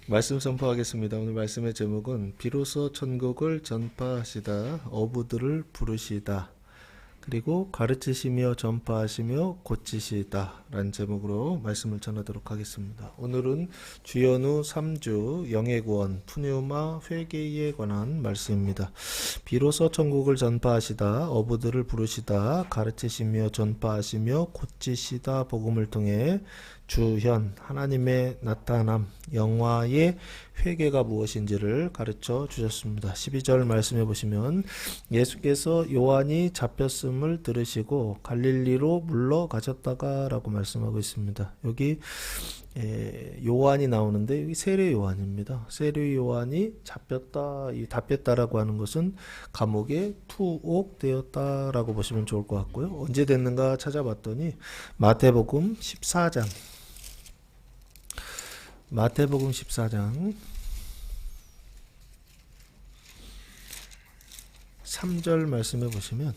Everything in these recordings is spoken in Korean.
말씀 선포하겠습니다. 오늘 말씀의 제목은 비로소 천국을 전파하시다 어부들을 부르시다 그리고 가르치시며 전파하시며 고치시다 라는 제목으로 말씀을 전하도록 하겠습니다. 오늘은 주연후 3주 영예구원 푸뉴마 회개에 관한 말씀입니다. 비로소 천국을 전파하시다 어부들을 부르시다 가르치시며 전파하시며 고치시다 복음을 통해 주현 하나님의 나타남 영화의 회개가 무엇인지를 가르쳐 주셨습니다. 12절 말씀해 보시면 예수께서 요한이 잡혔음을 들으시고 갈릴리로 물러가셨다가 라고 말씀하고 있습니다. 여기 요한이 나오는데 여기 세례 요한입니다. 세례 요한이 잡혔다, 이 잡혔다라고 하는 것은 감옥에 투옥되었다라고 보시면 좋을 것 같고요. 언제 됐는가 찾아봤더니 마태복음 14장 3절 말씀해 보시면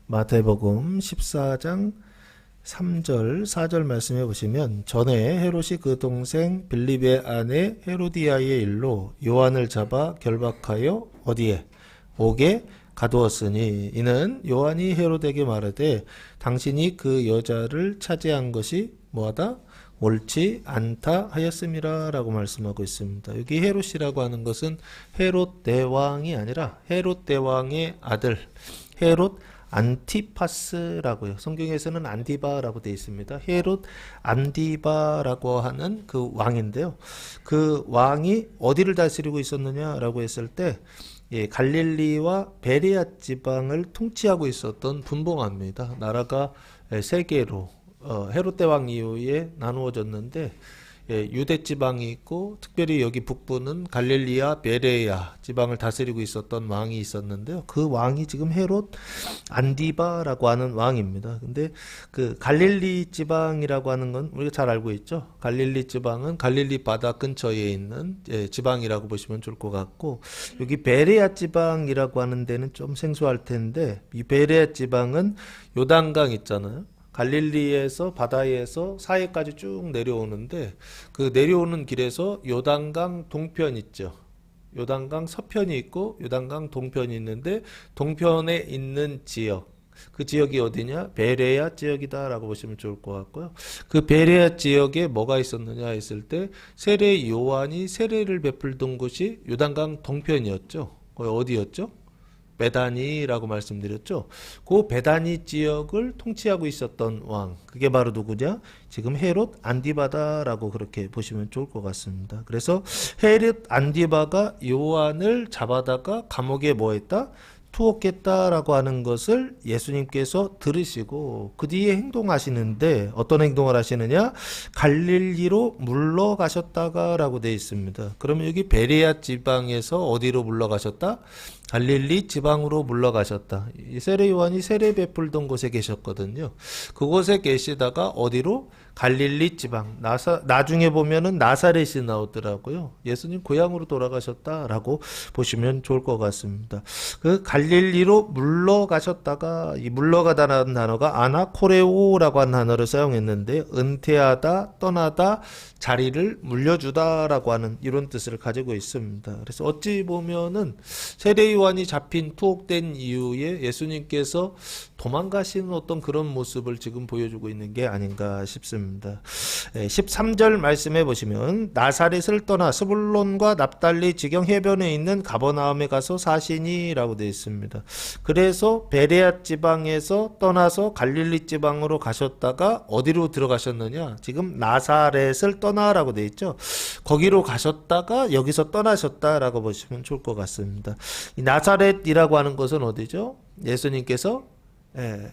마태복음 14장 3절 4절 말씀해 보시면 전에 헤롯이 그 동생 빌립의 아내 헤로디아의 일로 요한을 잡아 결박하여 어디에 옥에 가두었으니 이는 요한이 헤롯에게 말하되 당신이 그 여자를 차지한 것이 뭐하다? 옳지 않다 하였음이라 라고 말씀하고 있습니다. 여기 헤롯이라고 하는 것은 헤롯 대왕이 아니라 헤롯 대왕의 아들 헤롯 안티파스라고요. 성경에서는 안디바라고 되어 있습니다. 헤롯 안디바라고 하는 그 왕인데요. 그 왕이 어디를 다스리고 있었느냐라고 했을 때 갈릴리와 베레아 지방을 통치하고 있었던 분봉합니다. 나라가 세 개로 헤롯 대왕 이후에 나누어졌는데 유대 지방이 있고 특별히 여기 북부는 갈릴리아 베레아 지방을 다스리고 있었던 왕이 있었는데요. 그 왕이 지금 헤롯 안디바라고 하는 왕입니다. 근데 그 갈릴리 지방이라고 하는 건 우리가 잘 알고 있죠. 갈릴리 지방은 갈릴리 바다 근처에 있는 지방이라고 보시면 좋을 것 같고 여기 베레아 지방이라고 하는 데는 좀 생소할 텐데 이 베레아 지방은 요단강 있잖아요. 갈릴리에서 바다에서 사해까지 쭉 내려오는데 그 내려오는 길에서 요단강 동편 있죠. 요단강 서편이 있고 요단강 동편이 있는데 동편에 있는 지역 그 지역이 어디냐? 베레아 지역이다라고 보시면 좋을 것 같고요. 그 베레아 지역에 뭐가 있었느냐 했을 때 세례 요한이 세례를 베풀던 곳이 요단강 동편이었죠. 어디였죠? 베다니라고 말씀드렸죠. 그 베다니 지역을 통치하고 있었던 왕, 그게 바로 누구냐? 지금 헤롯 안디바다라고 그렇게 보시면 좋을 것 같습니다. 그래서 헤롯 안디바가 요한을 잡아다가 감옥에 뭐 했다? 투옥했다라고 하는 것을 예수님께서 들으시고 그 뒤에 행동하시는데 어떤 행동을 하시느냐? 갈릴리로 물러가셨다가라고 되어 있습니다. 그러면 여기 베레아 지방에서 어디로 물러가셨다? 갈릴리 지방으로 물러가셨다. 세례 요한이 세례 베풀던 곳에 계셨거든요. 그곳에 계시다가 어디로? 갈릴리 지방. 나중에 보면은 나사렛이 나오더라고요. 예수님 고향으로 돌아가셨다라고 보시면 좋을 것 같습니다. 그 갈릴리로 물러가셨다가 이 물러가다라는 단어가 아나코레오라고 하는 단어를 사용했는데 은퇴하다, 떠나다, 자리를 물려주다라고 하는 이런 뜻을 가지고 있습니다. 그래서 어찌 보면은 세례 요한이 잡힌 투옥된 이후에 예수님께서 도망가시는 어떤 그런 모습을 지금 보여주고 있는 게 아닌가 싶습니다. 13절 말씀해 보시면 나사렛을 떠나 스불론과 납달리 지경 해변에 있는 가버나움에 가서 사시니라고 되어 있습니다. 그래서 베레아 지방에서 떠나서 갈릴리 지방으로 가셨다가 어디로 들어가셨느냐? 지금 나사렛을 떠나라고 되어 있죠. 거기로 가셨다가 여기서 떠나셨다라고 보시면 좋을 것 같습니다. 이 나사렛이라고 하는 것은 어디죠? 예수님께서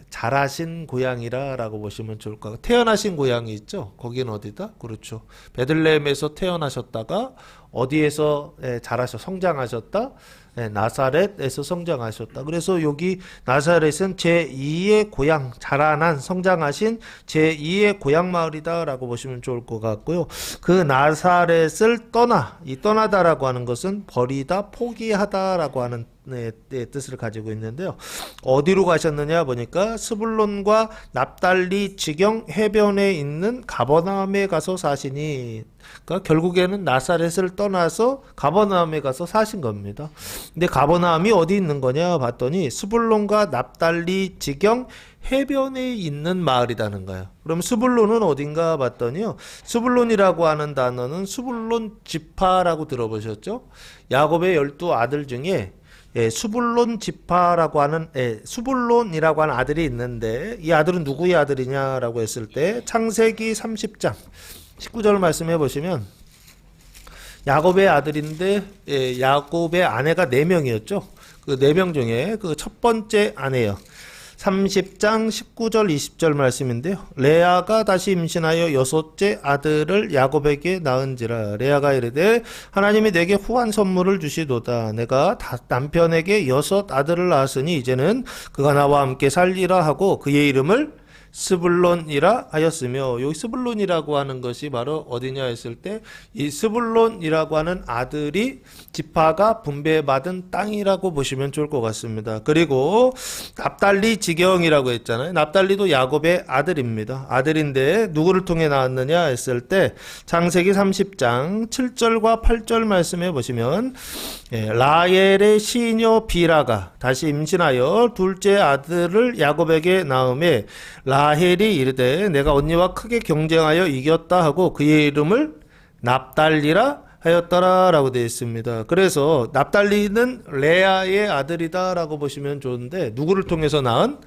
자라신 고향이라고 보시면 좋을 것 같아요. 태어나신 고향이 있죠. 거기는 어디다? 그렇죠. 베들레헴에서 태어나셨다가 어디에서 자라셔 성장하셨다? 나사렛에서 성장하셨다. 그래서 여기 나사렛은 제2의 고향, 자라난 성장하신 제2의 고향 마을이다라고 보시면 좋을 것 같고요. 그 나사렛을 이 떠나다라고 하는 것은 버리다, 포기하다라고 하는 뜻을 가지고 있는데요. 어디로 가셨느냐 보니까 스불론과 납달리 지경 해변에 있는 가버나움에 가서 사시니, 그러니까 결국에는 나사렛을 떠나서 가버나움에 가서 사신 겁니다. 근데 가버나움이 어디 있는 거냐 봤더니 스불론과 납달리 지경 해변에 있는 마을이라는 거예요. 그럼 스불론은 어딘가 봤더니요. 스불론이라고 하는 단어는 스불론 지파라고 들어보셨죠? 야곱의 12아들 중에 수불론 지파라고 하는 수불론이라고 하는 아들이 있는데, 이 아들은 누구의 아들이냐라고 했을 때 창세기 30장 19절 말씀해 보시면 야곱의 아들인데 야곱의 아내가 4명이었죠. 그 4명 중에 그 첫 번째 아내요. 30장 19절 20절 말씀인데요. 레아가 다시 임신하여 6째 아들을 야곱에게 낳은지라. 레아가 이르되 하나님이 내게 후한 선물을 주시도다. 내가 남편에게 6 아들을 낳았으니 이제는 그가 나와 함께 살리라 하고 그의 이름을 스불론이라 하였으며, 여기 스불론이라고 하는 것이 바로 어디냐 했을 때 이 스불론이라고 하는 아들이 지파가 분배받은 땅이라고 보시면 좋을 것 같습니다. 그리고 납달리 지경이라고 했잖아요. 납달리도 야곱의 아들입니다. 아들인데 누구를 통해 낳았느냐 했을 때 창세기 30장 7절과 8절 말씀해 보시면 라헬의 시녀 비라가 다시 임신하여 둘째 아들을 야곱에게 낳음에 라헬이 이르되 내가 언니와 크게 경쟁하여 이겼다 하고 그의 이름을 납달리라 하였더라 라고 되어 있습니다. 그래서 납달리는 레아의 아들이다 라고 보시면 좋은데, 누구를 통해서 낳은?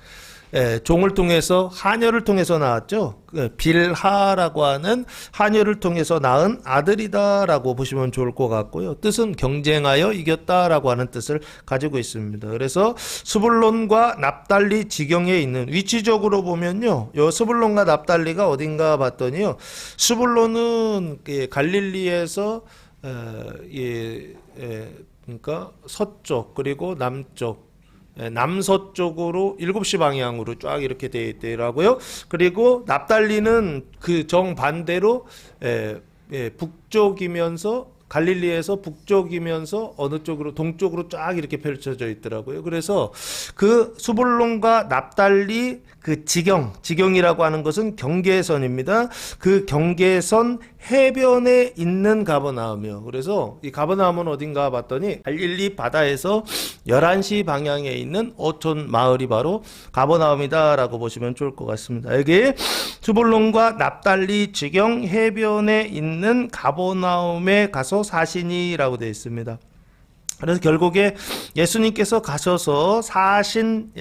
종을 통해서, 하녀를 통해서 낳았죠. 빌하라고 하는 하녀를 통해서 낳은 아들이다라고 보시면 좋을 것 같고요. 뜻은 경쟁하여 이겼다라고 하는 뜻을 가지고 있습니다. 그래서 스불론과 납달리 지경에 있는, 위치적으로 보면요, 요 스불론과 납달리가 어딘가 봤더니요, 스불론은 갈릴리에서 그러니까 서쪽 그리고 남쪽, 남서쪽으로 7시 방향으로 쫙 이렇게 되어 있더라고요. 그리고 납달리는 그 정반대로 북쪽이면서, 갈릴리에서 북쪽이면서 어느 쪽으로, 동쪽으로 쫙 이렇게 펼쳐져 있더라고요. 그래서 그 수불론과 납달리 그 지경이라고 하는 것은 경계선입니다. 그 경계선 해변에 있는 가버나움이요. 그래서 이 가버나움은 어딘가 봤더니 갈릴리 바다에서 11시 방향에 있는 어촌 마을이 바로 가버나움이다라고 보시면 좋을 것 같습니다. 여기 수불론과 납달리 지경 해변에 있는 가버나움에 가서 사시니라고 되어 있습니다. 그래서 결국에 예수님께서 가셔서 사신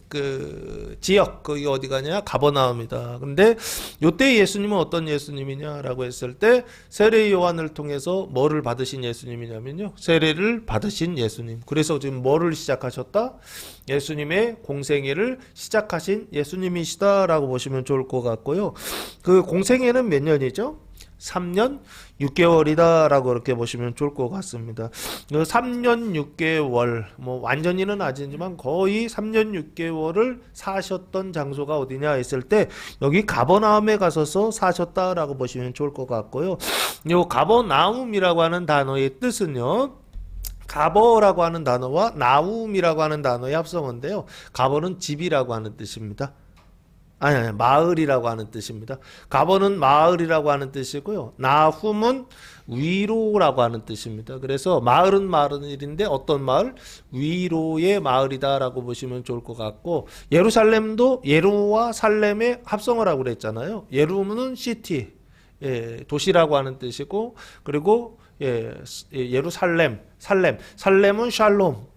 그 지역, 거기 어디 가냐? 가버나움이다. 근데 요때 예수님은 어떤 예수님이냐라고 했을 때 세례 요한을 통해서 뭐를 받으신 예수님이냐면요, 세례를 받으신 예수님. 그래서 지금 뭐를 시작하셨다? 예수님의 공생애를 시작하신 예수님이시다라고 보시면 좋을 것 같고요. 그 공생애는 몇 년이죠? 3년 6개월이다 라고 그렇게 보시면 좋을 것 같습니다. 3년 6개월, 뭐 완전히는 아니지만 거의 3년 6개월을 사셨던 장소가 어디냐 했을 때 여기 가버나움에 가서서 사셨다라고 보시면 좋을 것 같고요. 요 가버나움이라고 하는 단어의 뜻은요, 가버라고 하는 단어와 나움이라고 하는 단어의 합성어인데요, 가버는 집이라고 하는 뜻입니다. 아니, 마을이라고 하는 뜻입니다. 가버는 마을이라고 하는 뜻이고요. 나훔은 위로라고 하는 뜻입니다. 그래서 마을은 일인데 어떤 마을? 위로의 마을이다라고 보시면 좋을 것 같고, 예루살렘도 예루와 살렘의 합성어라고 그랬잖아요. 예루는 시티, 도시라고 하는 뜻이고, 그리고 예루살렘은 샬롬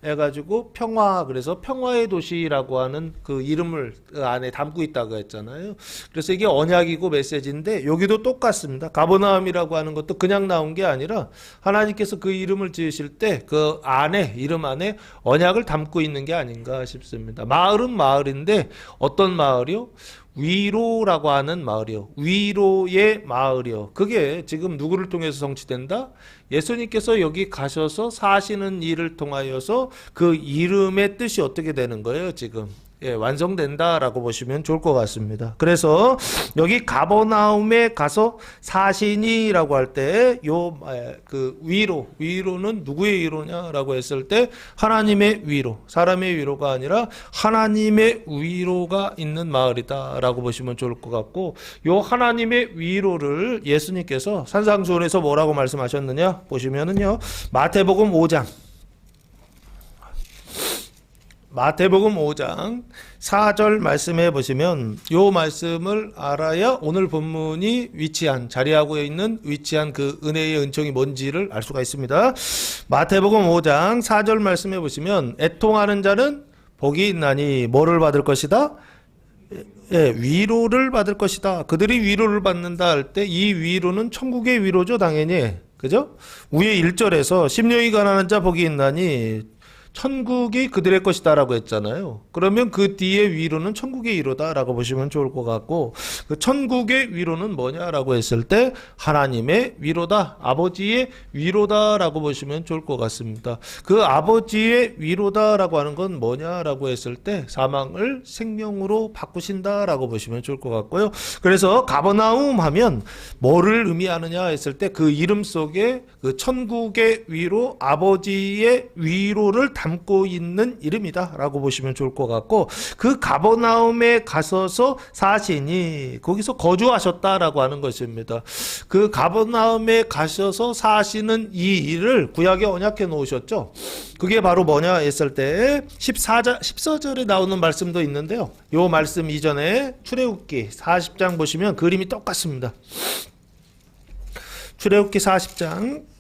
해가지고 평화, 그래서 평화의 도시라고 하는 그 이름을 그 안에 담고 있다고 했잖아요. 그래서 이게 언약이고 메시지인데 여기도 똑같습니다. 가버나움이라고 하는 것도 그냥 나온 게 아니라 하나님께서 그 이름을 지으실 때 그 안에, 이름 안에 언약을 담고 있는 게 아닌가 싶습니다. 마을은 마을인데 어떤 마을이요? 위로라고 하는 마을이요. 위로의 마을이요. 그게 지금 누구를 통해서 성취된다? 예수님께서 여기 가셔서 가셔서 사시는 일을 통하여서 그 이름의 뜻이 어떻게 되는 거예요, 지금? 예, 완성된다라고 보시면 좋을 것 같습니다. 그래서 여기 가버나움에 가서 사시니라고 할 때 요 그 위로는 누구의 위로냐라고 했을 때 하나님의 위로, 사람의 위로가 아니라 하나님의 위로가 있는 마을이다라고 보시면 좋을 것 같고, 요 하나님의 위로를 예수님께서 산상수훈에서 뭐라고 말씀하셨느냐 보시면은요, 마태복음 5장 4절 말씀해 보시면 요 말씀을 알아야 오늘 본문이 자리하고 있는 위치한 그 은혜의 은총이 뭔지를 알 수가 있습니다. 마태복음 5장 4절 말씀해 보시면 애통하는 자는 복이 있나니 뭐를 받을 것이다? 예, 위로를 받을 것이다. 그들이 위로를 받는다 할 때 이 위로는 천국의 위로죠, 당연히. 그죠? 위에 1절에서 심령이 가난한 자 복이 있나니 천국이 그들의 것이다라고 했잖아요. 그러면 그 뒤에 위로는 천국의 위로다라고 보시면 좋을 것 같고, 그 천국의 위로는 뭐냐라고 했을 때 하나님의 위로다, 아버지의 위로다라고 보시면 좋을 것 같습니다. 그 아버지의 위로다라고 하는 건 뭐냐라고 했을 때 사망을 생명으로 바꾸신다라고 보시면 좋을 것 같고요. 그래서 가버나움 하면 뭐를 의미하느냐 했을 때 그 이름 속에 그 천국의 위로, 아버지의 위로를 담고 있는 이름이다 라고 보시면 좋을 것 같고, 그 가버나움에 가서서 사시니 거기서 거주하셨다라고 하는 것입니다. 그 가버나움에 가셔서 사시는 이 일을 구약에 언약해 놓으셨죠. 그게 바로 뭐냐 했을 때 14절에 나오는 말씀도 있는데요. 요 말씀 이전에 출애굽기 40장 보시면 그림이 똑같습니다. 출애굽기 40장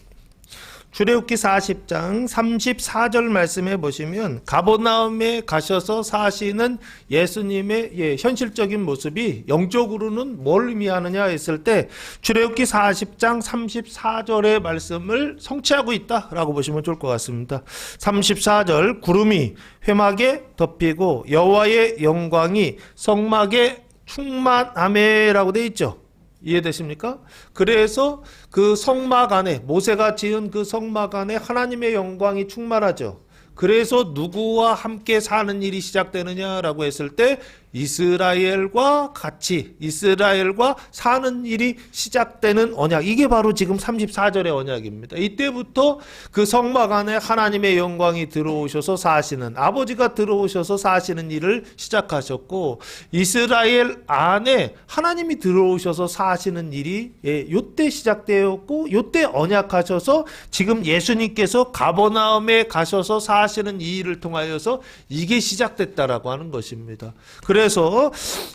34절 말씀해 보시면 가버나움에 가셔서 사시는 예수님의 현실적인 모습이 영적으로는 뭘 의미하느냐 했을 때 출애굽기 40장 34절의 말씀을 성취하고 있다라고 보시면 좋을 것 같습니다. 34절 구름이 회막에 덮이고 여호와의 영광이 성막에 충만하매라고 되어 있죠. 이해되십니까? 그래서 그 성막 안에, 모세가 지은 그 성막 안에 하나님의 영광이 충만하죠. 그래서 누구와 함께 사는 일이 시작되느냐라고 했을 때 이스라엘과 사는 일이 시작되는 언약, 이게 바로 지금 34절의 언약입니다. 이때부터 그 성막 안에 하나님의 영광이 들어오셔서 사시는, 아버지가 들어오셔서 사시는 일을 시작하셨고, 이스라엘 안에 하나님이 들어오셔서 사시는 일이 요때 시작되었고, 요때 언약하셔서 지금 예수님께서 가버나움에 가셔서 사시는 이 일을 통하여서 이게 시작됐다라고 하는 것입니다. 그래서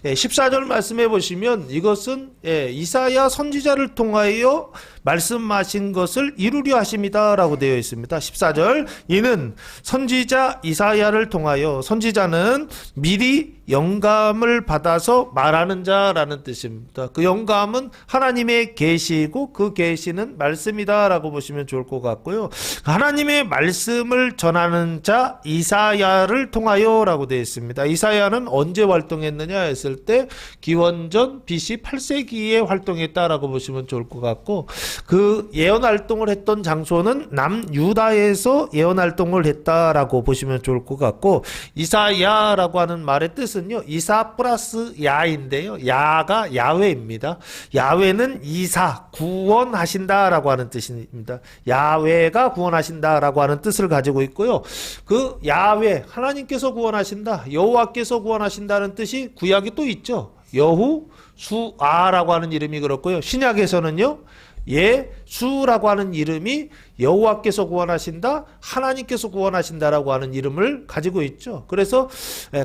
14절 말씀해 보시면 이것은 이사야 선지자를 통하여 말씀하신 것을 이루려 하심이다 라고 되어 있습니다. 14절 이는 선지자 이사야를 통하여, 선지자는 미리 영감을 받아서 말하는 자라는 뜻입니다. 그 영감은 하나님의 계시이고 그 계시는 말씀이다 라고 보시면 좋을 것 같고요. 하나님의 말씀을 전하는 자 이사야를 통하여 라고 되어 있습니다. 이사야는 언제 활동했느냐 했을 때 기원전 BC 8세기에 활동했다라고 보시면 좋을 것 같고, 그 예언 활동을 했던 장소는 남유다에서 예언 활동을 했다라고 보시면 좋을 것 같고, 이사야라고 하는 말의 뜻은요, 이사 플러스 야인데요, 야가 야훼입니다. 야훼는 이사, 구원하신다라고 하는 뜻입니다. 야훼가 구원하신다라고 하는 뜻을 가지고 있고요. 그 야훼, 하나님께서 구원하신다, 여호와께서 구원하신다는 뜻이 구약에 또 있죠. 여후 수아라고 하는 이름이 그렇고요. 신약에서는요, 예수라고 하는 이름이 여호와께서 구원하신다, 하나님께서 구원하신다라고 하는 이름을 가지고 있죠. 그래서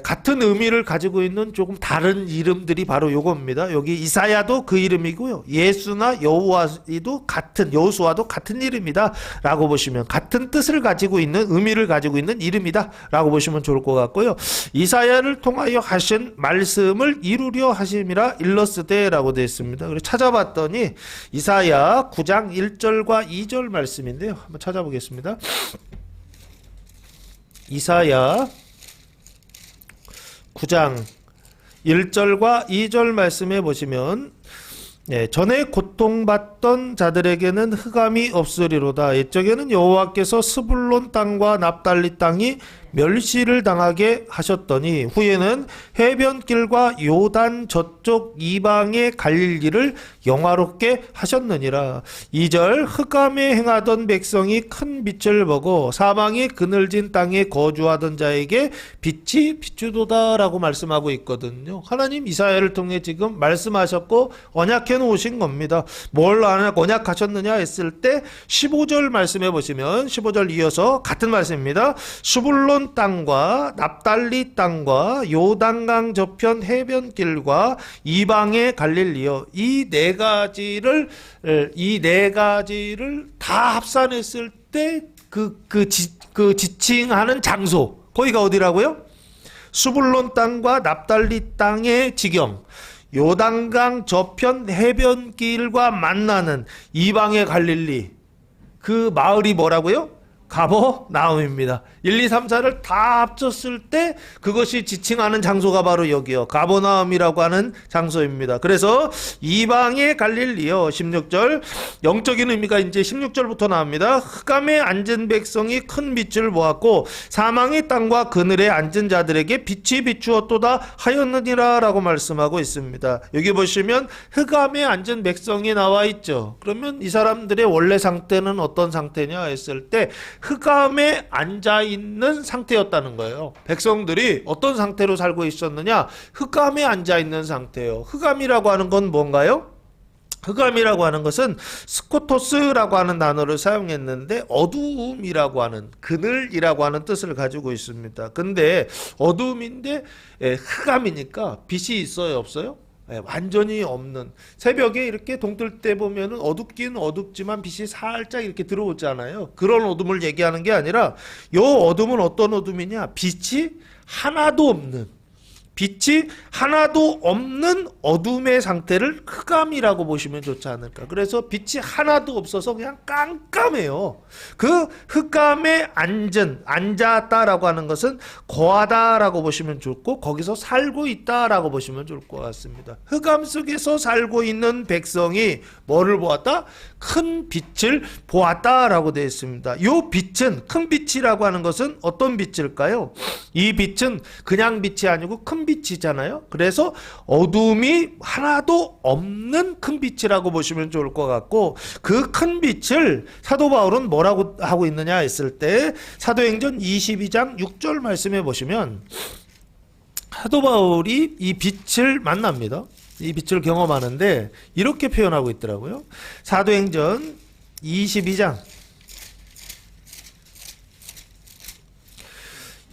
같은 의미를 가지고 있는 조금 다른 이름들이 바로 요겁니다. 여기 이사야도 그 이름이고요, 예수나 여호와도 여호수아도 같은 이름이다 라고 보시면, 같은 뜻을 가지고 있는, 의미를 가지고 있는 이름이다 라고 보시면 좋을 것 같고요. 이사야를 통하여 하신 말씀을 이루려 하심이라 일러스되 라고 되어 있습니다. 그래서 찾아봤더니 이사야 9장 1절과 2절 말씀인데요, 한번 찾아보겠습니다. 이사야 9장 1절과 2절 말씀해 보시면 예, 전에 고통받던 자들에게는 흑암이 없으리로다. 옛적에는 여호와께서 스불론 땅과 납달리 땅이 멸시를 당하게 하셨더니 후에는 해변길과 요단 저쪽 이방의 갈릴리를 영화롭게 하셨느니라. 2절 흑암에 행하던 백성이 큰 빛을 보고 사망의 그늘진 땅에 거주하던 자에게 빛이 비추도다 라고 말씀하고 있거든요. 하나님 이사야를 통해 지금 말씀하셨고 언약해 놓으신 겁니다. 뭘 언약하셨느냐 했을 때 15절 말씀해 보시면 15절 이어서 같은 말씀입니다. 수불론 땅과 납달리 땅과 요단강 저편 해변길과 이방의 갈릴리요. 이 네 가지를 다 합산했을 때 그 지칭하는 장소 거기가 어디라고요? 수불론 땅과 납달리 땅의 지경, 요단강 저편 해변길과 만나는 이방의 갈릴리, 그 마을이 뭐라고요? 가버나움입니다. 1, 2, 3, 4를 다 합쳤을 때 그것이 지칭하는 장소가 바로 여기요. 가버나움이라고 하는 장소입니다. 그래서 이방의 갈릴리요. 16절 영적인 의미가 이제 16절부터 나옵니다. 흑암에 앉은 백성이 큰 빛을 보았고 사망의 땅과 그늘에 앉은 자들에게 빛이 비추었도다 하였느니라 라고 말씀하고 있습니다. 여기 보시면 흑암에 앉은 백성이 나와 있죠. 그러면 이 사람들의 원래 상태는 어떤 상태냐 했을 때 흑암에 앉아있는 상태였다는 거예요. 백성들이 어떤 상태로 살고 있었느냐? 흑암에 앉아있는 상태예요. 흑암이라고 하는 건 뭔가요? 흑암이라고 하는 것은 스코토스라고 하는 단어를 사용했는데 어두움이라고 하는, 그늘이라고 하는 뜻을 가지고 있습니다. 근데 어두움인데 흑암이니까 빛이 있어요, 없어요? 완전히 없는, 새벽에 이렇게 동뜰 때 보면은 어둡긴 어둡지만 빛이 살짝 이렇게 들어오잖아요. 그런 어둠을 얘기하는 게 아니라 요 어둠은 어떤 어둠이냐? 빛이 하나도 없는 어둠의 상태를 흑암이라고 보시면 좋지 않을까. 그래서 빛이 하나도 없어서 그냥 깜깜해요. 그 흑암에 앉았다라고 하는 것은 거하다라고 보시면 좋고 거기서 살고 있다라고 보시면 좋을 것 같습니다. 흑암 속에서 살고 있는 백성이 뭐를 보았다? 큰 빛을 보았다라고 되어 있습니다. 이 빛은, 큰 빛이라고 하는 것은 어떤 빛일까요? 이 빛은 그냥 빛이 아니고 큰 빛이잖아요. 그래서 어둠이 하나도 없는 큰 빛이라고 보시면 좋을 것 같고, 그 큰 빛을 사도 바울은 뭐라고 하고 있느냐 했을 때 사도행전 22장 6절 말씀해 보시면 사도 바울이 이 빛을 만납니다. 이 빛을 경험하는데 이렇게 표현하고 있더라고요. 사도행전 22장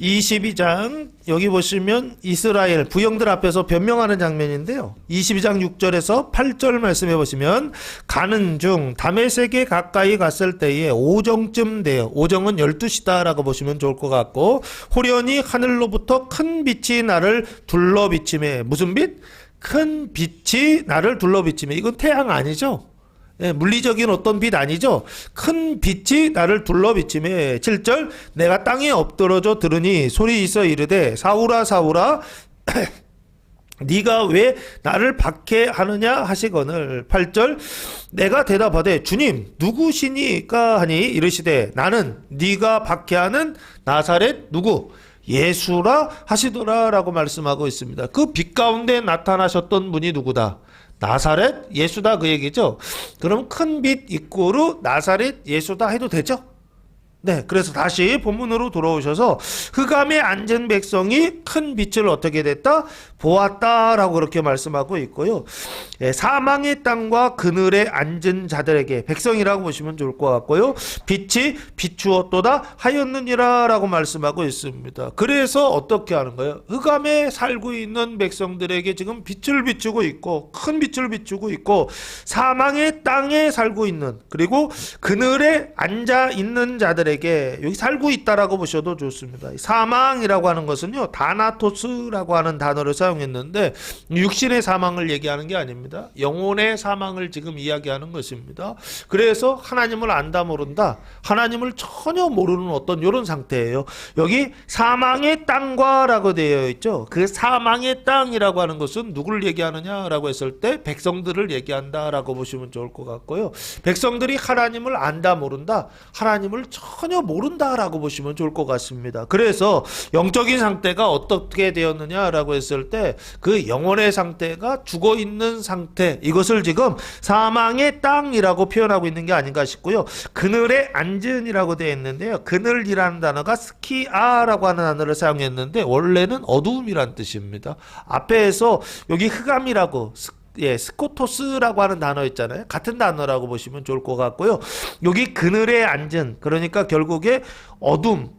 22장 여기 보시면 이스라엘 부형들 앞에서 변명하는 장면인데요. 22장 6절에서 8절 말씀해 보시면 가는 중 다메섹에 가까이 갔을 때에 오정쯤 돼요. 오정은 12시다라고 보시면 좋을 것 같고, 호련히 하늘로부터 큰 빛이 나를 둘러 비치매. 무슨 빛? 큰 빛이 나를 둘러 비치매. 이건 태양 아니죠? 물리적인 어떤 빛 아니죠? 큰 빛이 나를 둘러 비치매. 7절 내가 땅에 엎드러져 들으니 소리 있어 이르되 사울아 사울아 네가 왜 나를 박해하느냐 하시거늘. 8절 내가 대답하되 주님 누구시니까 하니 이르시되 나는 네가 박해하는 나사렛 누구? 예수라 하시더라 라고 말씀하고 있습니다. 그 빛 가운데 나타나셨던 분이 누구다? 나사렛 예수다, 그 얘기죠. 그럼 큰 빛 이꼬르 나사렛 예수다 해도 되죠? 네, 그래서 다시 본문으로 돌아오셔서 흑암에 앉은 백성이 큰 빛을 어떻게 됐다? 보았다라고 그렇게 말씀하고 있고요. 사망의 땅과 그늘에 앉은 자들에게, 백성이라고 보시면 좋을 것 같고요. 빛이 비추었도다 하였느니라 라고 말씀하고 있습니다. 그래서 어떻게 하는 거예요? 흑암에 살고 있는 백성들에게 지금 빛을 비추고 있고, 큰 빛을 비추고 있고, 사망의 땅에 살고 있는, 그리고 그늘에 앉아 있는 자들에게 백성들에게 여기 살고 있다라고 보셔도 좋습니다. 사망이라고 하는 것은요, 다나토스라고 하는 단어를 사용했는데 육신의 사망을 얘기하는 게 아닙니다. 영혼의 사망을 지금 이야기하는 것입니다. 그래서 하나님을 안다 모른다, 하나님을 전혀 모르는 어떤 이런 상태예요. 여기 사망의 땅과 라고 되어 있죠. 그 사망의 땅이라고 하는 것은 누구를 얘기하느냐라고 했을 때 백성들을 얘기한다라고 보시면 좋을 것 같고요. 백성들이 하나님을 안다 모른다, 하나님을 전혀 모른다라고 보시면 좋을 것 같습니다. 그래서 영적인 상태가 어떻게 되었느냐라고 했을 때 그 영혼의 상태가 죽어 있는 상태, 이것을 지금 사망의 땅이라고 표현하고 있는 게 아닌가 싶고요. 그늘의 앉은이라고 되어 있는데요. 그늘이라는 단어가 스키아라고 하는 단어를 사용했는데 원래는 어두움이란 뜻입니다. 앞에서 여기 흑암이라고 스코토스라고 하는 단어 있잖아요. 같은 단어라고 보시면 좋을 것 같고요. 여기 그늘에 앉은, 그러니까 결국에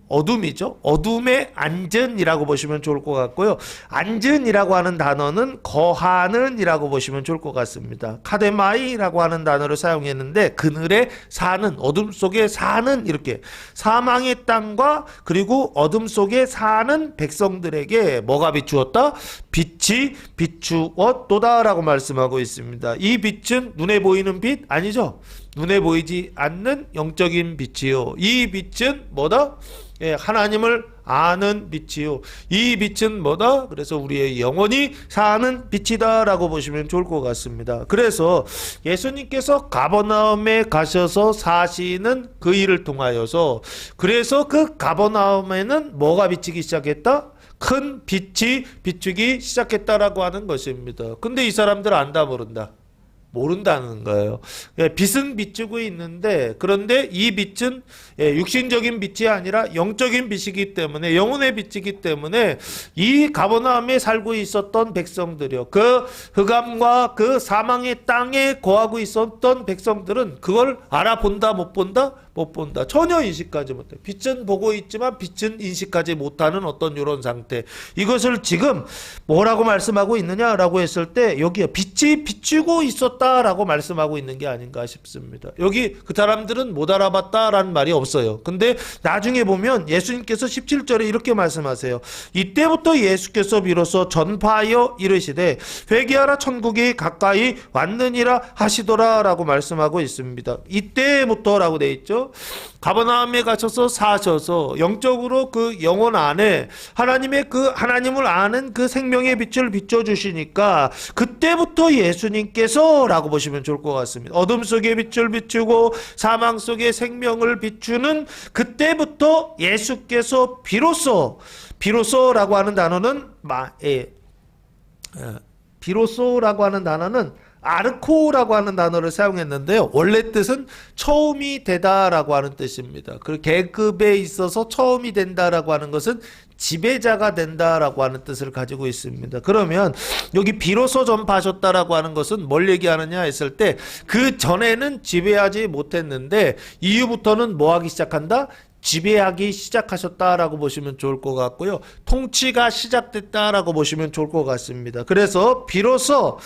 어둠이죠. 어둠의 앉은이라고 보시면 좋을 것 같고요. 앉은이라고 하는 단어는 거하는 이라고 보시면 좋을 것 같습니다. 카데마이라고 하는 단어를 사용했는데 그늘에 사는, 어둠 속에 사는, 이렇게 사망의 땅과 그리고 어둠 속에 사는 백성들에게 뭐가 비추었다? 빛이 비추었도다 라고 말씀하고 있습니다. 이 빛은 눈에 보이는 빛 아니죠. 눈에 보이지 않는 영적인 빛이요. 이 빛은 뭐다? 하나님을 아는 빛이요. 이 빛은 뭐다? 그래서 우리의 영혼이 사는 빛이다 라고 보시면 좋을 것 같습니다. 그래서 예수님께서 가버나움에 가셔서 사시는 그 일을 통하여서, 그래서 그 가버나움에는 뭐가 비치기 시작했다? 큰 빛이 비추기 시작했다라고 하는 것입니다. 근데 이 사람들 안다 모른다? 모른다는 거예요. 빛은 비추고 있는데, 그런데 이 빛은 육신적인 빛이 아니라 영적인 빛이기 때문에, 영혼의 빛이기 때문에 이 가버나움에 살고 있었던 백성들이요, 그 흑암과 그 사망의 땅에 거하고 있었던 백성들은 그걸 알아본다 못 본다? 못 본다. 전혀 인식하지 못해. 빛은 보고 있지만 빛은 인식하지 못하는 어떤 이런 상태. 이것을 지금 뭐라고 말씀하고 있느냐라고 했을 때 여기에 빛이 비추고 있었다라고 말씀하고 있는 게 아닌가 싶습니다. 여기 그 사람들은 못 알아봤다라는 말이 없어요. 근데 나중에 보면 예수님께서 17절에 이렇게 말씀하세요. 이때부터 예수께서 비로소 전파하여 이르시되 회개하라, 천국이 가까이 왔느니라 하시더라 라고 말씀하고 있습니다. 이때부터라고 돼 있죠. 가버나움에 가셔서 사셔서 영적으로 그 영혼 안에 하나님의 그 하나님을 아는 그 생명의 빛을 비춰주시니까 그때부터 예수님께서 라고 보시면 좋을 것 같습니다. 어둠 속에 빛을 비추고 사망 속에 생명을 비추는 그때부터 예수께서 비로소라고 하는 단어는 비로소라고 하는 단어는 아르코라고 하는 단어를 사용했는데요. 원래 뜻은 처음이 되다라고 하는 뜻입니다. 그리고 계급에 있어서 처음이 된다라고 하는 것은 지배자가 된다라고 하는 뜻을 가지고 있습니다. 그러면 여기 비로소 전파하셨다라고 하는 것은 뭘 얘기하느냐 했을 때 그 전에는 지배하지 못했는데 이후부터는 뭐 하기 시작한다? 지배하기 시작하셨다라고 보시면 좋을 것 같고요. 통치가 시작됐다라고 보시면 좋을 것 같습니다. 그래서 비로소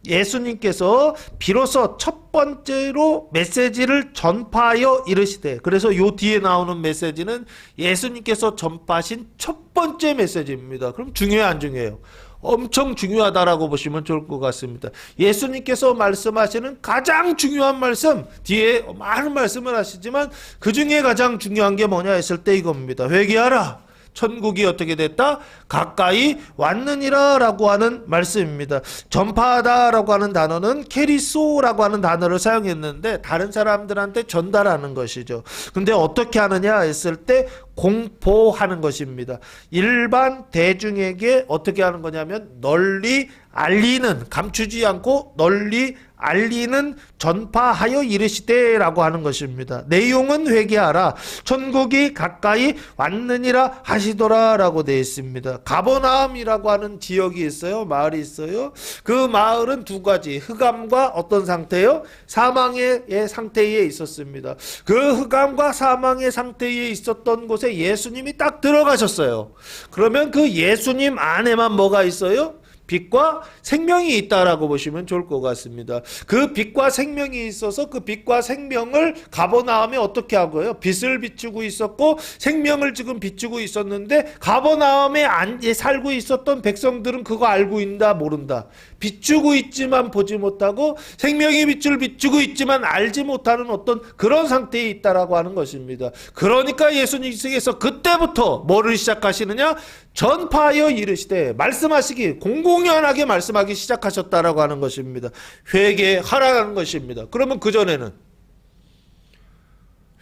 예수님께서 비로소 첫 번째로 메시지를 전파하여 이르시되, 그래서 요 뒤에 나오는 메시지는 예수님께서 전파하신 첫 번째 메시지입니다. 그럼 중요해요, 안 중요해요? 엄청 중요하다라고 보시면 좋을 것 같습니다. 예수님께서 말씀하시는 가장 중요한 말씀, 뒤에 많은 말씀을 하시지만 그 중에 가장 중요한 게 뭐냐 했을 때 이겁니다. 회개하라, 천국이 어떻게 됐다? 가까이 왔느니라 라고 하는 말씀입니다. 전파하다 라고 하는 단어는 케리소라고 하는 단어를 사용했는데 다른 사람들한테 전달하는 것이죠. 근데 어떻게 하느냐 했을 때 공포하는 것입니다. 일반 대중에게 어떻게 하는 거냐면 널리 알리는, 감추지 않고 널리 알리는, 전파하여 이르시되 라고 하는 것입니다. 내용은 회개하라, 천국이 가까이 왔느니라 하시더라 라고 되어 있습니다. 가버나움이라고 하는 지역이 있어요. 마을이 있어요. 그 마을은 두 가지, 흑암과 어떤 상태요? 사망의 상태에 있었습니다. 그 흑암과 사망의 상태에 있었던 곳에 예수님이 딱 들어가셨어요. 그러면 그 예수님 안에만 뭐가 있어요? 빛과 생명이 있다라고 보시면 좋을 것 같습니다. 그 빛과 생명이 있어서 그 빛과 생명을 가버나움에 어떻게 하고요? 빛을 비추고 있었고 생명을 지금 비추고 있었는데 가버나움에 살고 있었던 백성들은 그거 알고 있다 모른다. 비추고 있지만 보지 못하고 생명의 빛을 비추고 있지만 알지 못하는 어떤 그런 상태에 있다라고 하는 것입니다. 그러니까 예수님께서 그때부터 뭐를 시작하시느냐? 전파하여 이르시되 말씀하시기 공공연하게 말씀하기 시작하셨다라고 하는 것입니다. 회개하라는 것입니다. 그러면 그전에는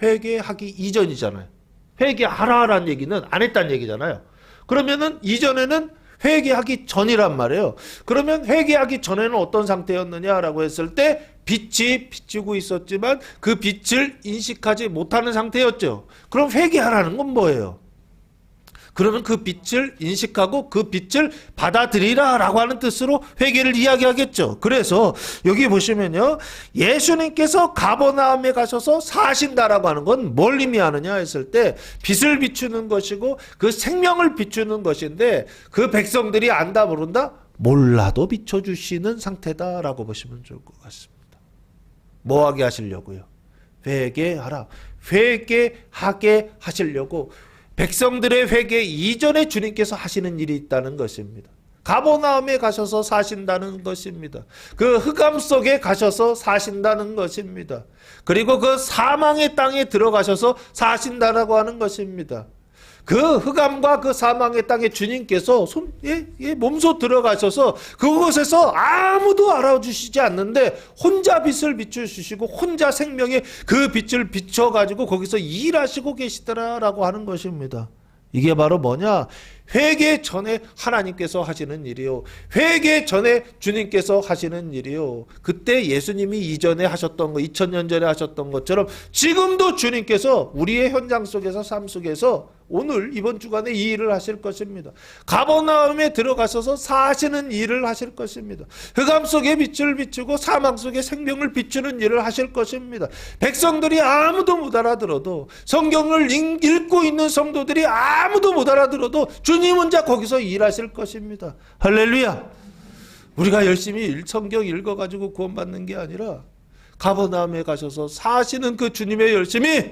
회개하기 이전이잖아요. 회개하라라는 얘기는 안 했다는 얘기잖아요. 그러면은 이전에는 회개하기 전이란 말이에요. 그러면 회개하기 전에는 어떤 상태였느냐라고 했을 때 빛이 비추고 있었지만 그 빛을 인식하지 못하는 상태였죠. 그럼 회개하라는 건 뭐예요? 그러면 그 빛을 인식하고 그 빛을 받아들이라 라고 하는 뜻으로 회개를 이야기하겠죠. 그래서 여기 보시면요, 예수님께서 가버나움에 가셔서 사신다라고 하는 건 뭘 의미하느냐 했을 때 빛을 비추는 것이고 그 생명을 비추는 것인데 그 백성들이 안다 모른다? 몰라도 비춰주시는 상태다라고 보시면 좋을 것 같습니다. 뭐 하게 하시려고요? 회개하라. 회개하게 하시려고 백성들의 회개 이전에 주님께서 하시는 일이 있다는 것입니다. 가버나움에 가셔서 사신다는 것입니다. 그 흑암 속에 가셔서 사신다는 것입니다. 그리고 그 사망의 땅에 들어가셔서 사신다라고 하는 것입니다. 그 흑암과 그 사망의 땅에 주님께서 몸소 들어가셔서 그곳에서 아무도 알아주시지 않는데 혼자 빛을 비춰주시고 혼자 생명의 그 빛을 비춰가지고 거기서 일하시고 계시더라라고 하는 것입니다. 이게 바로 뭐냐? 회개 전에 하나님께서 하시는 일이요. 회개 전에 주님께서 하시는 일이요. 그때 예수님이 이전에 하셨던 거, 2000년 전에 하셨던 것처럼 지금도 주님께서 우리의 현장 속에서 삶 속에서 오늘 이번 주간에 이 일을 하실 것입니다. 가버나움에 들어가셔서 사시는 일을 하실 것입니다. 흑암 속에 빛을 비추고 사망 속에 생명을 비추는 일을 하실 것입니다. 백성들이 아무도 못 알아들어도 성경을 읽고 있는 성도들이 아무도 못 알아들어도 주님 혼자 거기서 일하실 것입니다. 할렐루야. 우리가 열심히 성경 읽어가지고 구원받는 게 아니라 가버나움에 가셔서 사시는 그 주님의 열심이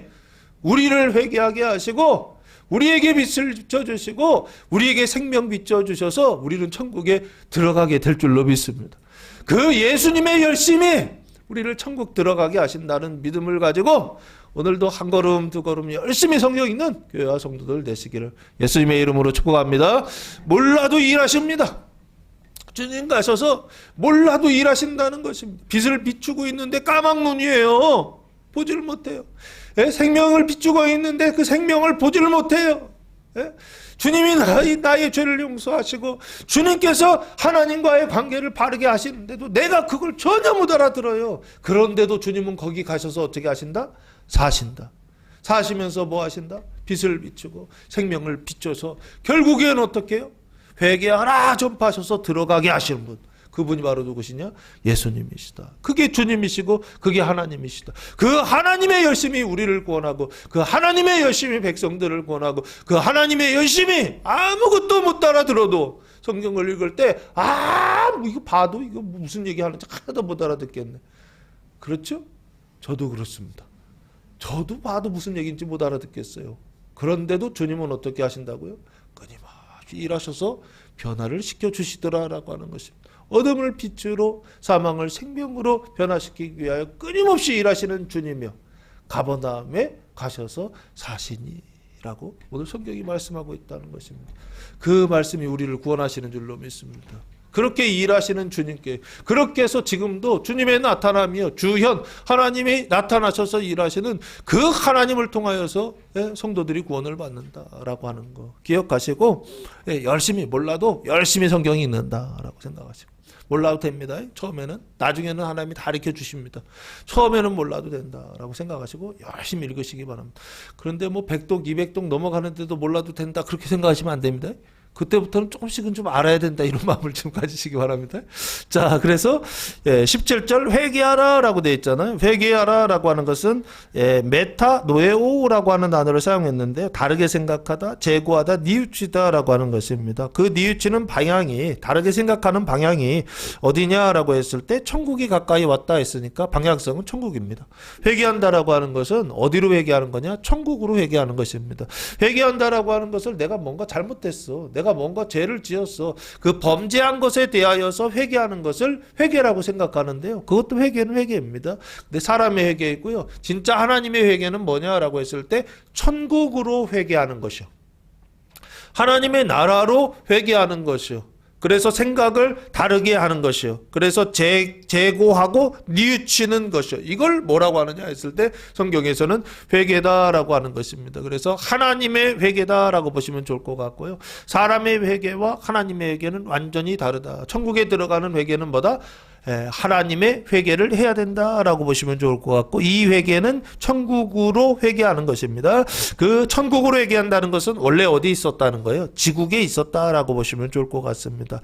우리를 회개하게 하시고 우리에게 빛을 비춰주시고 우리에게 생명 비춰주셔서 우리는 천국에 들어가게 될 줄로 믿습니다. 그 예수님의 열심이 우리를 천국 들어가게 하신다는 믿음을 가지고 오늘도 한 걸음 두 걸음 열심히 성경 읽는 교회와 성도들 되시기를 예수님의 이름으로 축복합니다. 몰라도 일하십니다. 주님 가셔서 몰라도 일하신다는 것입니다. 빛을 비추고 있는데 까막눈이에요. 보지를 못해요. 생명을 비추고 있는데 그 생명을 보지를 못해요. 주님이 나의 죄를 용서하시고 주님께서 하나님과의 관계를 바르게 하시는데도 내가 그걸 전혀 못 알아들어요. 그런데도 주님은 거기 가셔서 어떻게 하신다? 사신다. 사시면서 뭐 하신다? 빛을 비추고 생명을 비춰서 결국에는 어떻게 해요? 회개하라 전파하셔서 들어가게 하시는 분. 그분이 바로 누구시냐? 예수님이시다. 그게 주님이시고 그게 하나님이시다. 그 하나님의 열심히 우리를 구원하고 그 하나님의 열심히 백성들을 구원하고 그 하나님의 열심히 아무것도 못 알아들어도 성경을 읽을 때 이거 봐도 이거 무슨 얘기하는지 하나도 못 알아듣겠네. 그렇죠? 저도 그렇습니다. 저도 봐도 무슨 얘기인지 못 알아듣겠어요. 그런데도 주님은 어떻게 하신다고요? 끊임없이 일하셔서 변화를 시켜주시더라라고 하는 것입니다. 어둠을 빛으로 사망을 생명으로 변화시키기 위하여 끊임없이 일하시는 주님이요 가버나움에 가셔서 사시니라고 오늘 성경이 말씀하고 있다는 것입니다. 그 말씀이 우리를 구원하시는 줄로 믿습니다. 그렇게 일하시는 주님께 그렇게 해서 지금도 주님의 나타남이요 주현 하나님이 나타나셔서 일하시는 그 하나님을 통하여서 성도들이 구원을 받는다라고 하는 거 기억하시고 열심히 몰라도 열심히 성경이 읽는다라고 생각하시고 몰라도 됩니다. 처음에는 나중에는 하나님이 다 가르쳐 주십니다. 처음에는 몰라도 된다라고 생각하시고 열심히 읽으시기 바랍니다. 그런데 뭐 100독 200독 넘어가는데도 몰라도 된다 그렇게 생각하시면 안 됩니다. 그때부터는 조금씩은 좀 알아야 된다 이런 마음을 좀 가지시기 바랍니다. 자, 그래서 17절 회개하라라고 되어 있잖아요. 회개하라라고 하는 것은 메타 노에오라고 하는 단어를 사용했는데 다르게 생각하다, 재고하다, 뉘우치다라고 하는 것입니다. 그 뉘우치는 방향이 다르게 생각하는 방향이 어디냐라고 했을 때 천국이 가까이 왔다 했으니까 방향성은 천국입니다. 회개한다라고 하는 것은 어디로 회개하는 거냐? 천국으로 회개하는 것입니다. 회개한다라고 하는 것을 내가 뭔가 잘못했어. 내가 뭔가 죄를 지었어. 그 범죄한 것에 대하여서 회개하는 것을 회개라고 생각하는데요. 그것도 회개는 회개입니다. 근데 사람의 회개 있고요. 진짜 하나님의 회개는 뭐냐라고 했을 때 천국으로 회개하는 것이요. 하나님의 나라로 회개하는 것이요. 그래서 생각을 다르게 하는 것이요. 그래서 재고하고 뉘우치는 것이요. 이걸 뭐라고 하느냐 했을 때 성경에서는 회개다라고 하는 것입니다. 그래서 하나님의 회개다라고 보시면 좋을 것 같고요. 사람의 회개와 하나님의 회개는 완전히 다르다. 천국에 들어가는 회개는 뭐다? 하나님의 회개를 해야 된다라고 보시면 좋을 것 같고, 이 회개는 천국으로 회개하는 것입니다. 그 천국으로 회개한다는 것은 원래 어디 있었다는 거예요? 지국에 있었다라고 보시면 좋을 것 같습니다.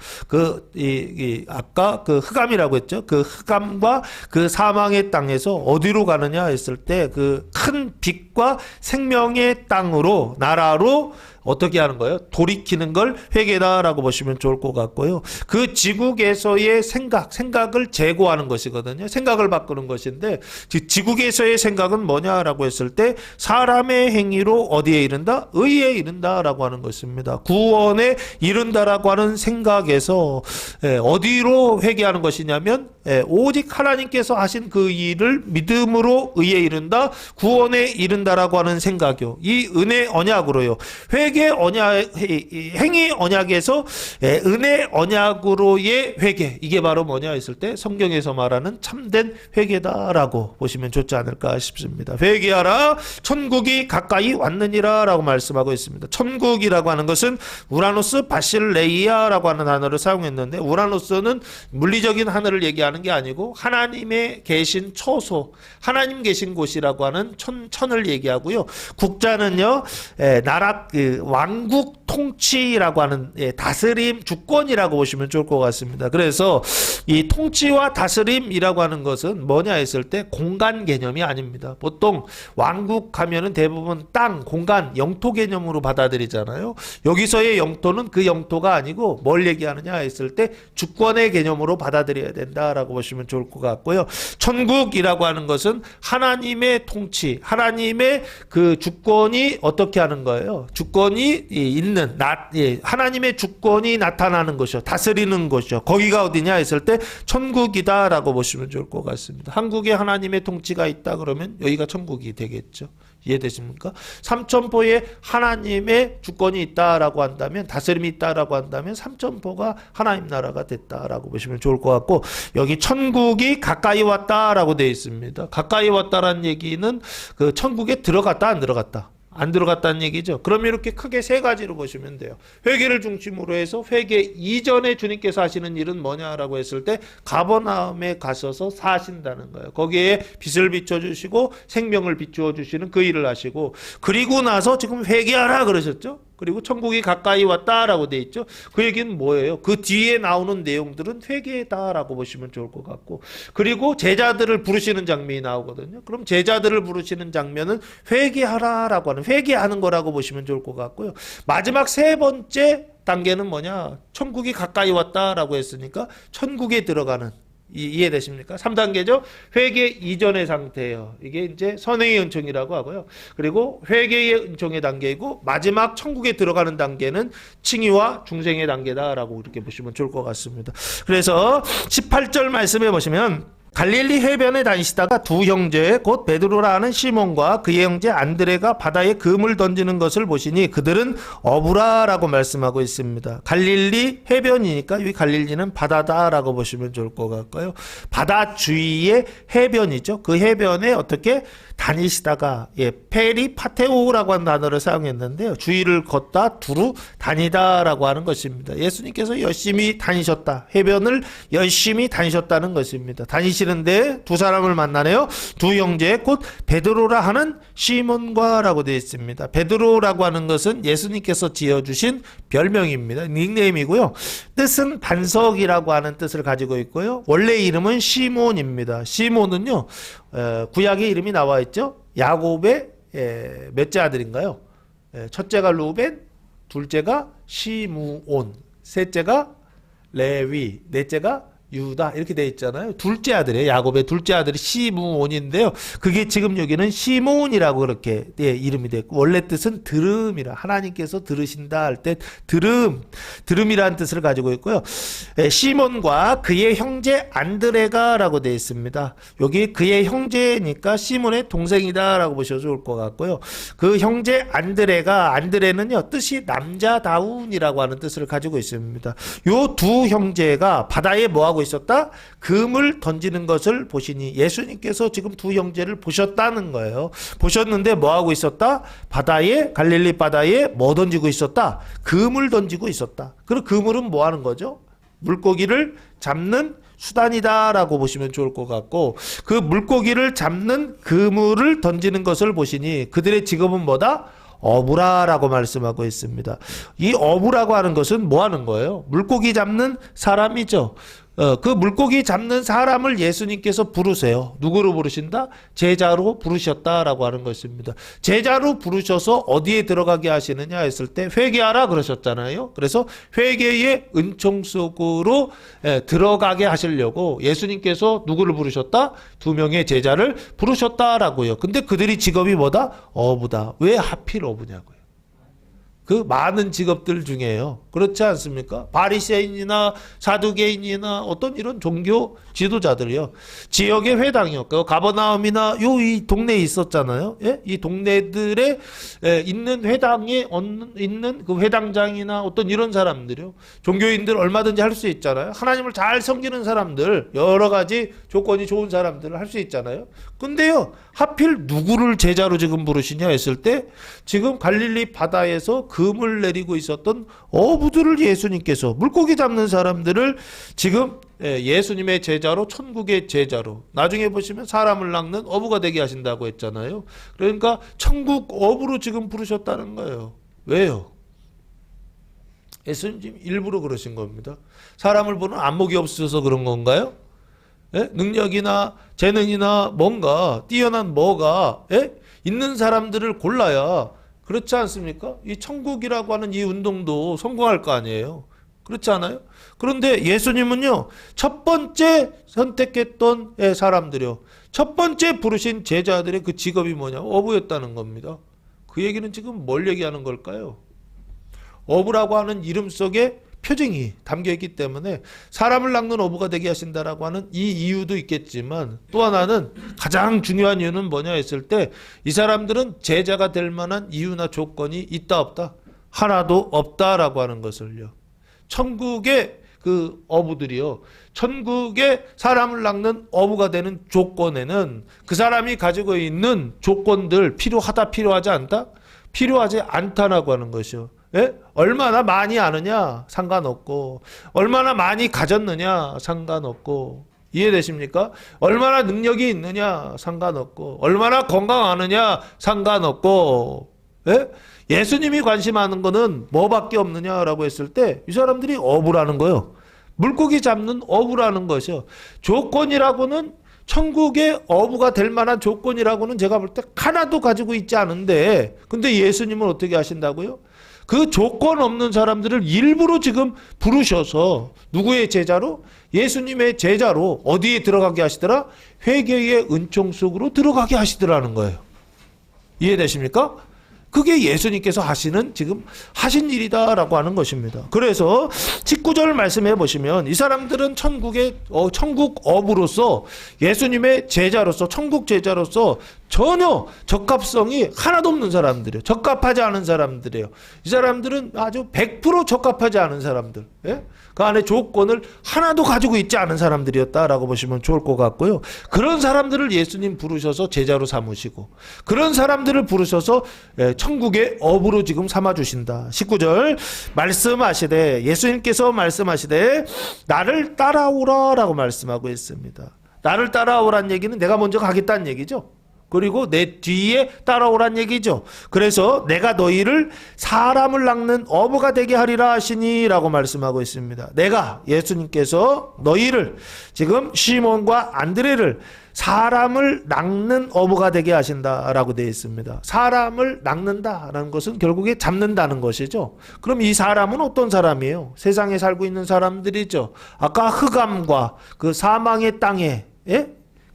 아까 그 흑암이라고 했죠. 그 흑암과 그 사망의 땅에서 어디로 가느냐 했을 때 그 큰 빛과 생명의 땅으로, 나라로 어떻게 하는 거예요? 돌이키는 걸 회개다라고 보시면 좋을 것 같고요. 그 지국에서의 생각을 제고하는 것이거든요. 생각을 바꾸는 것인데, 지국에서의 생각은 뭐냐라고 했을 때 사람의 행위로 어디에 이른다? 의에 이른다라고 하는 것입니다. 구원에 이른다라고 하는 생각에서 어디로 회개하는 것이냐면 오직 하나님께서 하신 그 일을 믿음으로 의에 이른다, 구원에 이른다라고 하는 생각이요. 이 은혜 언약으로요. 회개 언약, 행위 언약에서 은혜 언약으로의 회개, 이게 바로 뭐냐 했을 때 성경에서 말하는 참된 회개다라고 보시면 좋지 않을까 싶습니다. 회개하라, 천국이 가까이 왔느니라 라고 말씀하고 있습니다. 천국이라고 하는 것은 우라노스 바실레이아라고 하는 단어를 사용했는데, 우라노스는 물리적인 하늘을 얘기하는 게 아니고 하나님의 계신 처소, 하나님 계신 곳이라고 하는 천을 얘기하고요. 국자는요, 나라, 왕국 통치라고 하는 다스림, 주권이라고 보시면 좋을 것 같습니다. 그래서 이 통치와 다스림이라고 하는 것은 뭐냐 했을 때 공간 개념이 아닙니다. 보통 왕국 하면은 대부분 땅, 공간, 영토 개념으로 받아들이잖아요. 여기서의 영토는 그 영토가 아니고 뭘 얘기하느냐 했을 때 주권의 개념으로 받아들여야 된다라고 보시면 좋을 것 같고요. 천국이라고 하는 것은 하나님의 통치, 하나님의 그 주권이 어떻게 하는 거예요? 주권이 있는, 하나님의 주권이 나타나는 것이요, 다스리는 것이요. 거기가 어디냐 했을 때 천국이다라고 보시면 좋을 것 같습니다. 한국에 하나님의 통치가 있다 그러면 여기가 천국이 되겠죠. 이해되십니까? 삼천포에 하나님의 주권이 있다라고 한다면, 다스림이 있다라고 한다면 삼천포가 하나님 나라가 됐다라고 보시면 좋을 것 같고, 여기 천국이 가까이 왔다라고 되어 있습니다. 가까이 왔다라는 얘기는 그 천국에 들어갔다 안 들어갔다? 안 들어갔다는 얘기죠. 그럼 이렇게 크게 세 가지로 보시면 돼요. 회개를 중심으로 해서 회개 이전에 주님께서 하시는 일은 뭐냐라고 했을 때 가버나움에 가셔서 사신다는 거예요. 거기에 빛을 비춰주시고 생명을 비추어 주시는 그 일을 하시고, 그리고 나서 지금 회개하라 그러셨죠. 그리고 천국이 가까이 왔다라고 돼 있죠. 그 얘기는 뭐예요? 그 뒤에 나오는 내용들은 회개다라고 보시면 좋을 것 같고, 그리고 제자들을 부르시는 장면이 나오거든요. 그럼 제자들을 부르시는 장면은 회개하라라고 하는, 회개하는 거라고 보시면 좋을 것 같고요. 마지막 세 번째 단계는 뭐냐? 천국이 가까이 왔다라고 했으니까 천국에 들어가는, 이해되십니까? 3단계죠. 회개 이전의 상태예요. 이게 이제 선행의 은총이라고 하고요. 그리고 회개의 은총의 단계이고, 마지막 천국에 들어가는 단계는 칭의와 중생의 단계다라고 이렇게 보시면 좋을 것 같습니다. 그래서 18절 말씀해 보시면, 갈릴리 해변에 다니시다가 두 형제 곧 베드로라 하는 시몬과 그의 형제 안드레가 바다에 금을 던지는 것을 보시니 그들은 어부라라고 말씀하고 있습니다. 갈릴리 해변이니까 이 갈릴리는 바다다라고 보시면 좋을 것 같고요. 바다 주위의 해변이죠. 그 해변에 어떻게 다니시다가 페리파테오라고 하는 단어를 사용했는데요. 주위를 걷다 두루 다니다라고 하는 것입니다. 예수님께서 열심히 다니셨다. 해변을 열심히 다니셨다는 것입니다. 다니시는데 두 사람을 만나네요. 두 형제 곧 베드로라 하는 시몬과라고 되어 있습니다. 베드로라고 하는 것은 예수님께서 지어주신 별명입니다. 닉네임이고요. 뜻은 반석이라고 하는 뜻을 가지고 있고요. 원래 이름은 시몬입니다. 시몬은요, 구약의 이름이 나와 있죠. 야곱의 몇째 아들인가요? 첫째가 루벤, 둘째가 시므온, 셋째가 레위, 넷째가 유다 이렇게 되어 있잖아요. 둘째 아들이에요. 야곱의 둘째 아들이 시므온인데요. 그게 지금 여기는 시몬이라고 그렇게 이름이 됐고, 원래 뜻은 들음이라, 하나님께서 들으신다 할 때 들음이라는 뜻을 가지고 있고요. 시몬과 그의 형제 안드레가라고 되어 있습니다. 여기 그의 형제니까 시몬의 동생이다라고 보셔도 좋을 것 같고요. 그 형제 안드레는요, 뜻이 남자다운이라고 하는 뜻을 가지고 있습니다. 요 두 형제가 바다에 뭐하고 있었다? 금을 던지는 것을 보시니, 예수님께서 지금 두 형제를 보셨다는 거예요. 보셨는데 뭐 하고 있었다? 갈릴리 바다에 뭐 던지고 있었다? 금을 던지고 있었다. 그리고 그물은 뭐 하는 거죠? 물고기를 잡는 수단이다라고 보시면 좋을 것 같고, 그 물고기를 잡는 그물을 던지는 것을 보시니 그들의 직업은 뭐다? 어부라라고 말씀하고 있습니다. 이 어부라고 하는 것은 뭐 하는 거예요? 물고기 잡는 사람이죠. 그 물고기 잡는 사람을 예수님께서 부르세요. 누구로 부르신다? 제자로 부르셨다라고 하는 것입니다. 제자로 부르셔서 어디에 들어가게 하시느냐 했을 때 회개하라 그러셨잖아요. 그래서 회개의 은총 속으로 들어가게 하시려고 예수님께서 누구를 부르셨다? 두 명의 제자를 부르셨다라고요. 근데 그들이 직업이 뭐다? 어부다. 왜 하필 어부냐고요. 그 많은 직업들 중에요. 그렇지 않습니까? 바리새인이나 사두개인이나 어떤 이런 종교 지도자들이요. 지역의 회당이요. 가버나움이나 이 동네에 있었잖아요. 예? 이 동네들에 있는 회당에 있는 그 회당장이나 어떤 이런 사람들이요. 종교인들 얼마든지 할 수 있잖아요. 하나님을 잘 섬기는 사람들, 여러 가지 조건이 좋은 사람들을 할 수 있잖아요. 근데요, 하필 누구를 제자로 지금 부르시냐 했을 때 지금 갈릴리 바다에서 금을 내리고 있었던 어부들을 예수님께서, 물고기 잡는 사람들을 지금 예수님의 제자로, 천국의 제자로, 나중에 보시면 사람을 낚는 어부가 되게 하신다고 했잖아요. 그러니까 천국 어부로 지금 부르셨다는 거예요. 왜요? 예수님 일부러 그러신 겁니다. 사람을 보는 안목이 없으셔서 그런 건가요? 능력이나 재능이나 뭔가 뛰어난 뭐가 있는 사람들을 골라야, 그렇지 않습니까? 이 천국이라고 하는 이 운동도 성공할 거 아니에요. 그렇지 않아요? 그런데 예수님은요, 첫 번째 선택했던 사람들이요, 첫 번째 부르신 제자들의 그 직업이 뭐냐? 어부였다는 겁니다. 그 얘기는 지금 뭘 얘기하는 걸까요? 어부라고 하는 이름 속에 표징이 담겨있기 때문에 사람을 낚는 어부가 되게 하신다라고 하는 이 이유도 있겠지만, 또 하나는 가장 중요한 이유는 뭐냐 했을 때 이 사람들은 제자가 될 만한 이유나 조건이 있다 없다? 하나도 없다라고 하는 것을요. 천국의 그 어부들이요, 천국의 사람을 낚는 어부가 되는 조건에는 그 사람이 가지고 있는 조건들 필요하다 필요하지 않다? 필요하지 않다라고 하는 것이요. 얼마나 많이 아느냐 상관없고, 얼마나 많이 가졌느냐 상관없고, 이해되십니까? 얼마나 능력이 있느냐 상관없고, 얼마나 건강하느냐 상관없고, 예수님이 관심하는 거는 뭐밖에 없느냐라고 했을 때 이 사람들이 어부라는 거예요. 물고기 잡는 어부라는 것이요. 조건이라고는, 천국의 어부가 될 만한 조건이라고는 제가 볼 때 하나도 가지고 있지 않은데, 근데 예수님은 어떻게 하신다고요? 그 조건 없는 사람들을 일부러 지금 부르셔서 누구의 제자로? 예수님의 제자로 어디에 들어가게 하시더라? 회개의 은총 속으로 들어가게 하시더라는 거예요. 이해되십니까? 그게 예수님께서 지금 하신 일이다라고 하는 것입니다. 그래서 19절 말씀해 보시면 이 사람들은 천국 어부로서, 예수님의 제자로서, 천국 제자로서 전혀 적합성이 하나도 없는 사람들이에요. 적합하지 않은 사람들이에요. 이 사람들은 아주 100% 적합하지 않은 사람들. 예? 그 안에 조건을 하나도 가지고 있지 않은 사람들이었다라고 보시면 좋을 것 같고요. 그런 사람들을 예수님 부르셔서 제자로 삼으시고 그런 사람들을 부르셔서 천국의 업으로 지금 삼아주신다. 19절 말씀하시되 예수님께서 말씀하시되 나를 따라오라 라고 말씀하고 있습니다. 나를 따라오란 얘기는 내가 먼저 가겠다는 얘기죠. 그리고 내 뒤에 따라오란 얘기죠. 그래서 내가 너희를 사람을 낚는 어부가 되게 하리라 하시니 라고 말씀하고 있습니다. 내가 예수님께서 너희를 지금 시몬과 안드레를 사람을 낚는 어부가 되게 하신다라고 되어 있습니다. 사람을 낚는다라는 것은 결국에 잡는다는 것이죠. 그럼 이 사람은 어떤 사람이에요? 세상에 살고 있는 사람들이죠. 아까 흑암과 그 사망의 땅에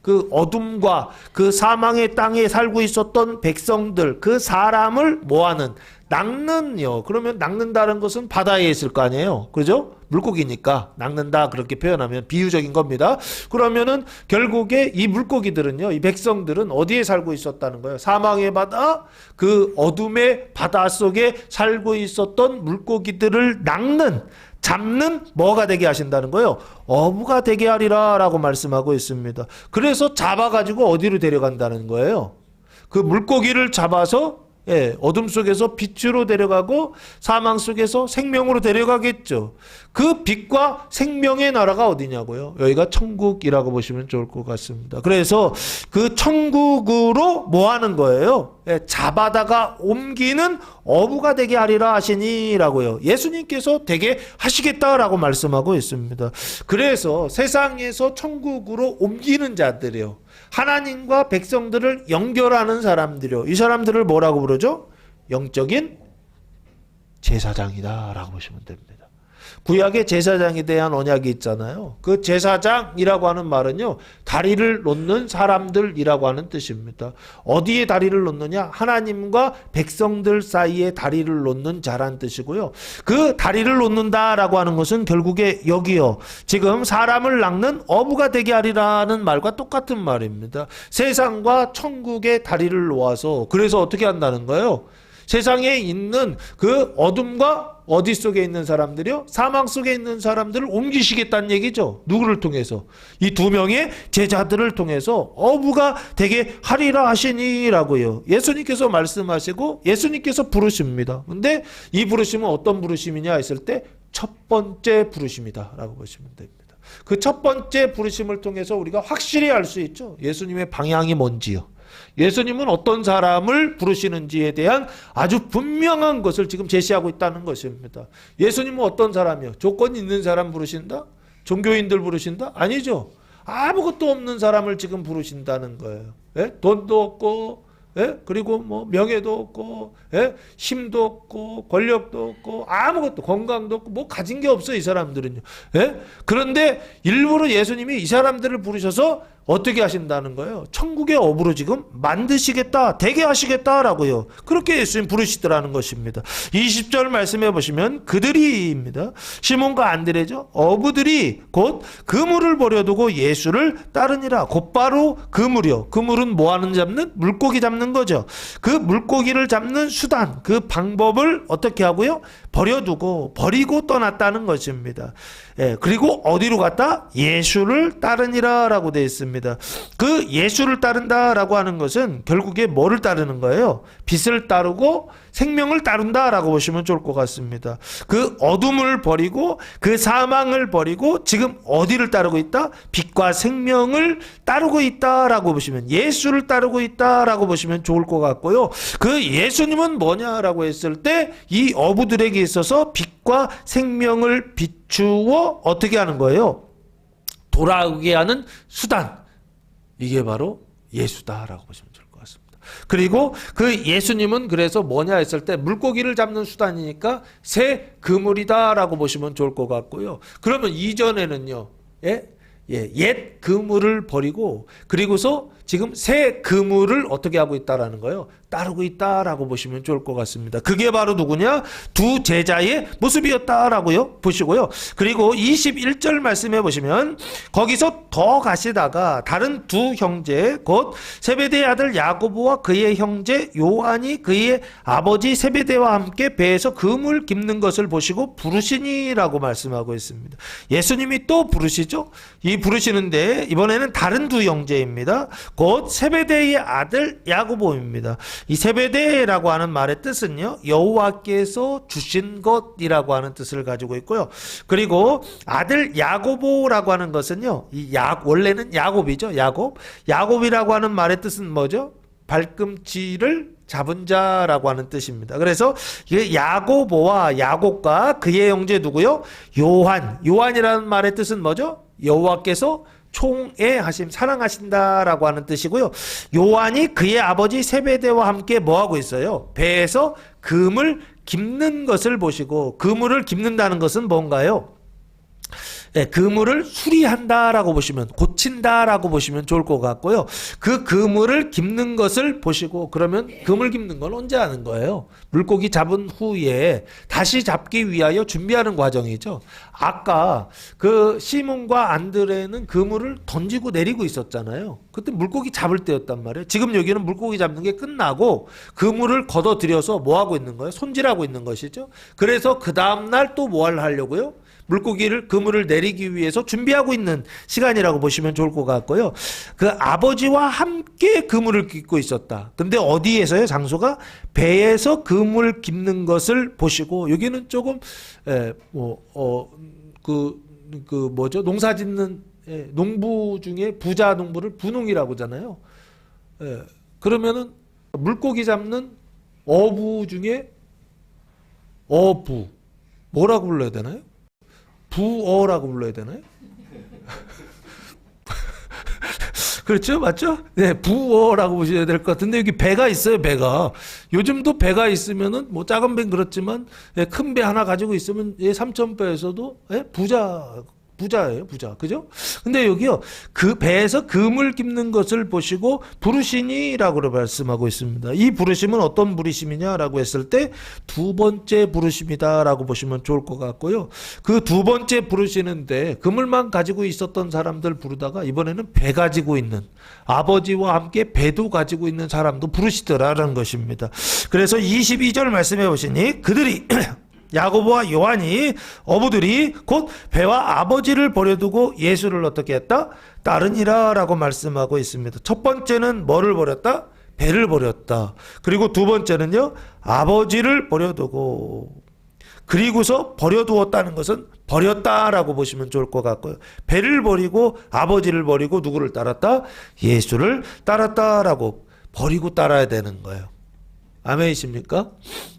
그 어둠과 그 사망의 땅에 살고 있었던 백성들, 그 사람을 뭐하는? 낚는요. 그러면 낚는다는 것은 바다에 있을 거 아니에요. 그죠? 물고기니까 낚는다 그렇게 표현하면 비유적인 겁니다. 그러면은 결국에 이 물고기들은요, 이 백성들은 어디에 살고 있었다는 거예요? 사망의 바다, 그 어둠의 바다 속에 살고 있었던 물고기들을 잡는 뭐가 되게 하신다는 거예요? 어부가 되게 하리라 라고 말씀하고 있습니다. 그래서 잡아가지고 어디로 데려간다는 거예요? 그 물고기를 잡아서 어둠 속에서 빛으로 데려가고 사망 속에서 생명으로 데려가겠죠. 그 빛과 생명의 나라가 어디냐고요? 여기가 천국이라고 보시면 좋을 것 같습니다. 그래서 그 천국으로 뭐 하는 거예요? 잡아다가 옮기는 어부가 되게 하리라 하시니라고요. 예수님께서 되게 하시겠다라고 말씀하고 있습니다. 그래서 세상에서 천국으로 옮기는 자들이요, 하나님과 백성들을 연결하는 사람들이요, 이 사람들을 뭐라고 부르죠? 영적인 제사장이다 라고 보시면 됩니다. 구약의 제사장에 대한 언약이 있잖아요. 그 제사장이라고 하는 말은요, 다리를 놓는 사람들이라고 하는 뜻입니다. 어디에 다리를 놓느냐? 하나님과 백성들 사이에 다리를 놓는 자란 뜻이고요. 그 다리를 놓는다라고 하는 것은 결국에 여기요, 지금 사람을 낚는 어부가 되게 하리라는 말과 똑같은 말입니다. 세상과 천국의 다리를 놓아서, 그래서 어떻게 한다는 거예요? 세상에 있는 그 어둠과 어디 속에 있는 사람들이요? 사망 속에 있는 사람들을 옮기시겠다는 얘기죠. 누구를 통해서? 이 두 명의 제자들을 통해서 어부가 되게 하리라 하시니라고요. 예수님께서 말씀하시고 예수님께서 부르십니다. 근데 이 부르심은 어떤 부르심이냐 했을 때 첫 번째 부르심이다 라고 보시면 됩니다. 그 첫 번째 부르심을 통해서 우리가 확실히 알 수 있죠. 예수님의 방향이 뭔지요. 예수님은 어떤 사람을 부르시는지에 대한 아주 분명한 것을 지금 제시하고 있다는 것입니다. 예수님은 어떤 사람이요? 조건이 있는 사람 부르신다? 종교인들 부르신다? 아니죠. 아무것도 없는 사람을 지금 부르신다는 거예요. 돈도 없고, 그리고 뭐 명예도 없고, 힘도 없고, 권력도 없고, 아무것도, 건강도 없고, 뭐 가진 게 없어요, 이 사람들은요. 그런데 일부러 예수님이 이 사람들을 부르셔서 어떻게 하신다는 거예요? 천국의 업으로 지금 만드시겠다, 되게 하시겠다라고요. 그렇게 예수님 부르시더라는 것입니다. 20절 말씀해 보시면 그들이입니다. 시몬과 안드레죠. 어부들이 곧 그물을 버려두고 예수를 따르니라. 곧바로 그물이요. 그물은 뭐 하는 잡는? 물고기 잡는 거죠. 그 물고기를 잡는 수단, 그 방법을 어떻게 하고요? 버리고 떠났다는 것입니다. 그리고 어디로 갔다? 예수를 따르니라 라고 되어 있습니다. 그 예수를 따른다라고 하는 것은 결국에 뭐를 따르는 거예요? 빛을 따르고 생명을 따른다 라고 보시면 좋을 것 같습니다. 그 어둠을 버리고 그 사망을 버리고 지금 어디를 따르고 있다? 빛과 생명을 따르고 있다라고 보시면, 예수를 따르고 있다라고 보시면 좋을 것 같고요. 그 예수님은 뭐냐라고 했을 때 이 어부들에게 있어서 빛과 생명을 비추어 어떻게 하는 거예요? 돌아오게 하는 수단, 이게 바로 예수다라고 보시면 좋을 것 같습니다. 그리고 그 예수님은 그래서 뭐냐 했을 때 물고기를 잡는 수단이니까 새 그물이다라고 보시면 좋을 것 같고요. 그러면 이전에는요, 옛 그물을 버리고 그리고서 지금 새 그물을 어떻게 하고 있다라는 거예요? 따르고 있다라고 보시면 좋을 것 같습니다. 그게 바로 누구냐? 두 제자의 모습이었다라고요. 보시고요. 그리고 21절 말씀해 보시면 거기서 더 가시다가 다른 두 형제 곧 세베대의 아들 야고보와 그의 형제 요한이 그의 아버지 세베대와 함께 배에서 그물 깁는 것을 보시고 부르시니라고 말씀하고 있습니다. 예수님이 또 부르시죠. 이 부르시는데 이번에는 다른 두 형제입니다. 곧 세베대의 아들 야고보입니다. 이 세베대라고 하는 말의 뜻은요, 여호와께서 주신 것이라고 하는 뜻을 가지고 있고요. 그리고 아들 야고보라고 하는 것은요, 원래는 야곱이죠. 야곱이라고 하는 말의 뜻은 뭐죠? 발꿈치를 잡은 자라고 하는 뜻입니다. 그래서 야고보와 야곱과 그의 형제 누구요? 요한이라는 말의 뜻은 뭐죠? 여호와께서 총애하심, 사랑하신다라고 하는 뜻이고요. 요한이 그의 아버지 세베대와 함께 뭐하고 있어요? 배에서 그물 깁는 것을 보시고, 그물을 깁는다는 것은 뭔가요? 네, 그물을 수리한다라고 보시면, 고친다라고 보시면 좋을 것 같고요. 그 그물을 깁는 것을 보시고, 그러면 그물 깁는 건 언제 하는 거예요? 물고기 잡은 후에 다시 잡기 위하여 준비하는 과정이죠. 아까 그 시몬과 안드레는 그물을 던지고 내리고 있었잖아요. 그때 물고기 잡을 때였단 말이에요. 지금 여기는 물고기 잡는 게 끝나고 그물을 걷어들여서 뭐 하고 있는 거예요? 손질하고 있는 것이죠. 그래서 그 다음날 또 뭐 하려고요? 그물을 내리기 위해서 준비하고 있는 시간이라고 보시면 좋을 것 같고요. 그 아버지와 함께 그물을 깃고 있었다. 근데 어디에서요? 장소가 배에서 그물 깃는 것을 보시고, 여기는 조금 농사 짓는 농부 중에 부자 농부를 부농이라고 하잖아요. 그러면은 물고기 잡는 어부 중에 어부, 뭐라고 불러야 되나요? 부어라고 불러야 되나요? 그렇죠? 맞죠? 네, 부어라고 보셔야 될 것 같은데, 여기 배가 있어요, 배가. 요즘도 배가 있으면은, 뭐, 작은 배는 그렇지만, 큰 배 하나 가지고 있으면, 3,000배에서도, 부자예요, 부자. 그죠? 근데 여기요, 그 배에서 그물 깁는 것을 보시고 부르시니라고 말씀하고 있습니다. 이 부르심은 어떤 부르심이냐라고 했을 때 두 번째 부르심이다라고 보시면 좋을 것 같고요. 그 두 번째 부르시는데 그물만 가지고 있었던 사람들 부르다가 이번에는 배 가지고 있는, 아버지와 함께 배도 가지고 있는 사람도 부르시더라라는 것입니다. 그래서 22절 말씀해 보시니 그들이 야고보와 요한이, 어부들이 곧 배와 아버지를 버려두고 예수를 어떻게 했다? 따르니라 라고 말씀하고 있습니다. 첫 번째는 뭐를 버렸다? 배를 버렸다. 그리고 두 번째는요, 아버지를 버려두고, 그리고서 버려두었다는 것은 버렸다라고 보시면 좋을 것 같고요. 배를 버리고 아버지를 버리고 누구를 따랐다? 예수를 따랐다라고, 버리고 따라야 되는 거예요. 아멘이십니까?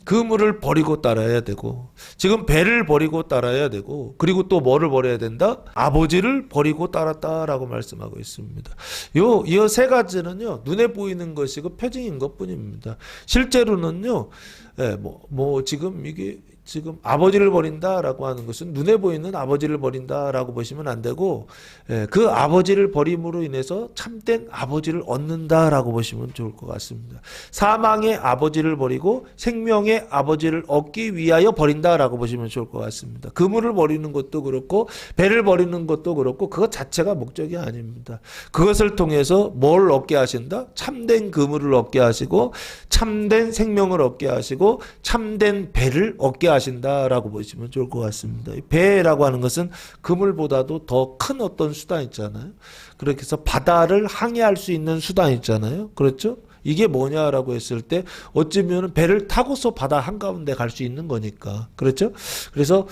그물을 버리고 따라야 되고, 지금 배를 버리고 따라야 되고, 그리고 또 뭐를 버려야 된다? 아버지를 버리고 따랐다라고 말씀하고 있습니다. 이 세 가지는요, 눈에 보이는 것이고 표징인 것 뿐입니다. 실제로는요, 지금 아버지를 버린다라고 하는 것은 눈에 보이는 아버지를 버린다라고 보시면 안 되고, 그 아버지를 버림으로 인해서 참된 아버지를 얻는다라고 보시면 좋을 것 같습니다. 사망의 아버지를 버리고 생명의 아버지를 얻기 위하여 버린다라고 보시면 좋을 것 같습니다. 그물을 버리는 것도 그렇고 배를 버리는 것도 그렇고 그것 자체가 목적이 아닙니다. 그것을 통해서 뭘 얻게 하신다? 참된 그물을 얻게 하시고 참된 생명을 얻게 하시고 참된 배를 얻게 하신다라고 보시면 좋을 것 같습니다. 배라고 하는 것은 그물보다도 더 큰 어떤 수단 있잖아요. 그렇게 해서 바다를 항해할 수 있는 수단 있잖아요. 그렇죠? 이게 뭐냐라고 했을 때 어쩌면 배를 타고서 바다 한가운데 갈 수 있는 거니까. 그렇죠? 그래서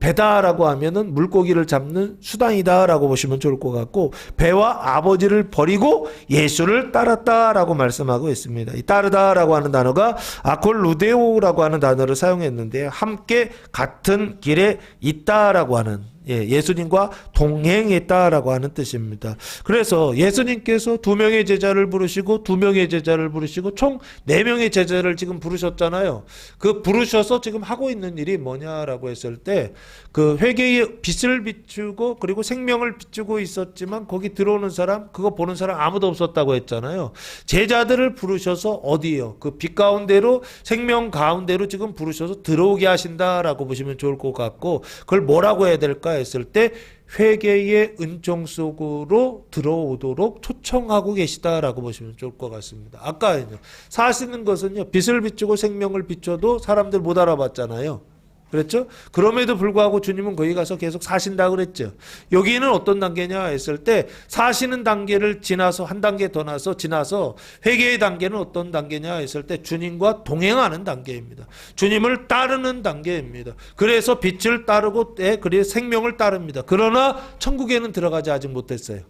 배다라고 하면은 물고기를 잡는 수단이다라고 보시면 좋을 것 같고, 배와 아버지를 버리고 예수를 따랐다라고 말씀하고 있습니다. 이 따르다라고 하는 단어가 아콜루데오라고 하는 단어를 사용했는데 함께 같은 길에 있다라고 하는 예수님과 동행했다라고 하는 뜻입니다. 그래서 예수님께서 2명의 제자를 부르시고 2명의 제자를 부르시고 총 4명의 제자를 지금 부르셨잖아요. 그 부르셔서 지금 하고 있는 일이 뭐냐라고 했을 때 그 회개의 빛을 비추고 그리고 생명을 비추고 있었지만 거기 들어오는 사람, 그거 보는 사람 아무도 없었다고 했잖아요. 제자들을 부르셔서 어디요? 그 빛 가운데로 생명 가운데로 지금 부르셔서 들어오게 하신다라고 보시면 좋을 것 같고, 그걸 뭐라고 해야 될까 했을 때 회개의 은총 속으로 들어오도록 초청하고 계시다라고 보시면 좋을 것 같습니다. 아까요, 사시는 것은요, 빛을 비추고 생명을 비춰도 사람들 못 알아봤잖아요. 그랬죠? 그럼에도 불구하고 주님은 거기 가서 계속 사신다고 그랬죠. 여기는 어떤 단계냐 했을 때 사시는 단계를 지나서 한 단계 더 나서 지나서 회개의 단계는 어떤 단계냐 했을 때 주님과 동행하는 단계입니다. 주님을 따르는 단계입니다. 그래서 빛을 따르고 그래서 생명을 따릅니다. 그러나 천국에는 들어가지 아직 못했어요.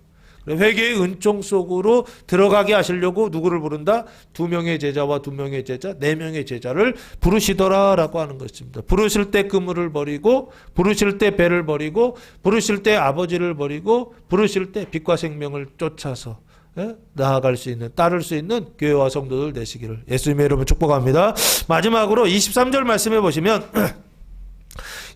회개의 은총 속으로 들어가게 하시려고 누구를 부른다? 2명의 제자와 2명의 제자, 4명의 제자를 부르시더라라고 하는 것입니다. 부르실 때 그물을 버리고, 부르실 때 배를 버리고, 부르실 때 아버지를 버리고, 부르실 때 빛과 생명을 쫓아서 나아갈 수 있는, 따를 수 있는 교회와 성도들 되시기를 예수님의 이름으로 축복합니다. 마지막으로 23절 말씀해 보시면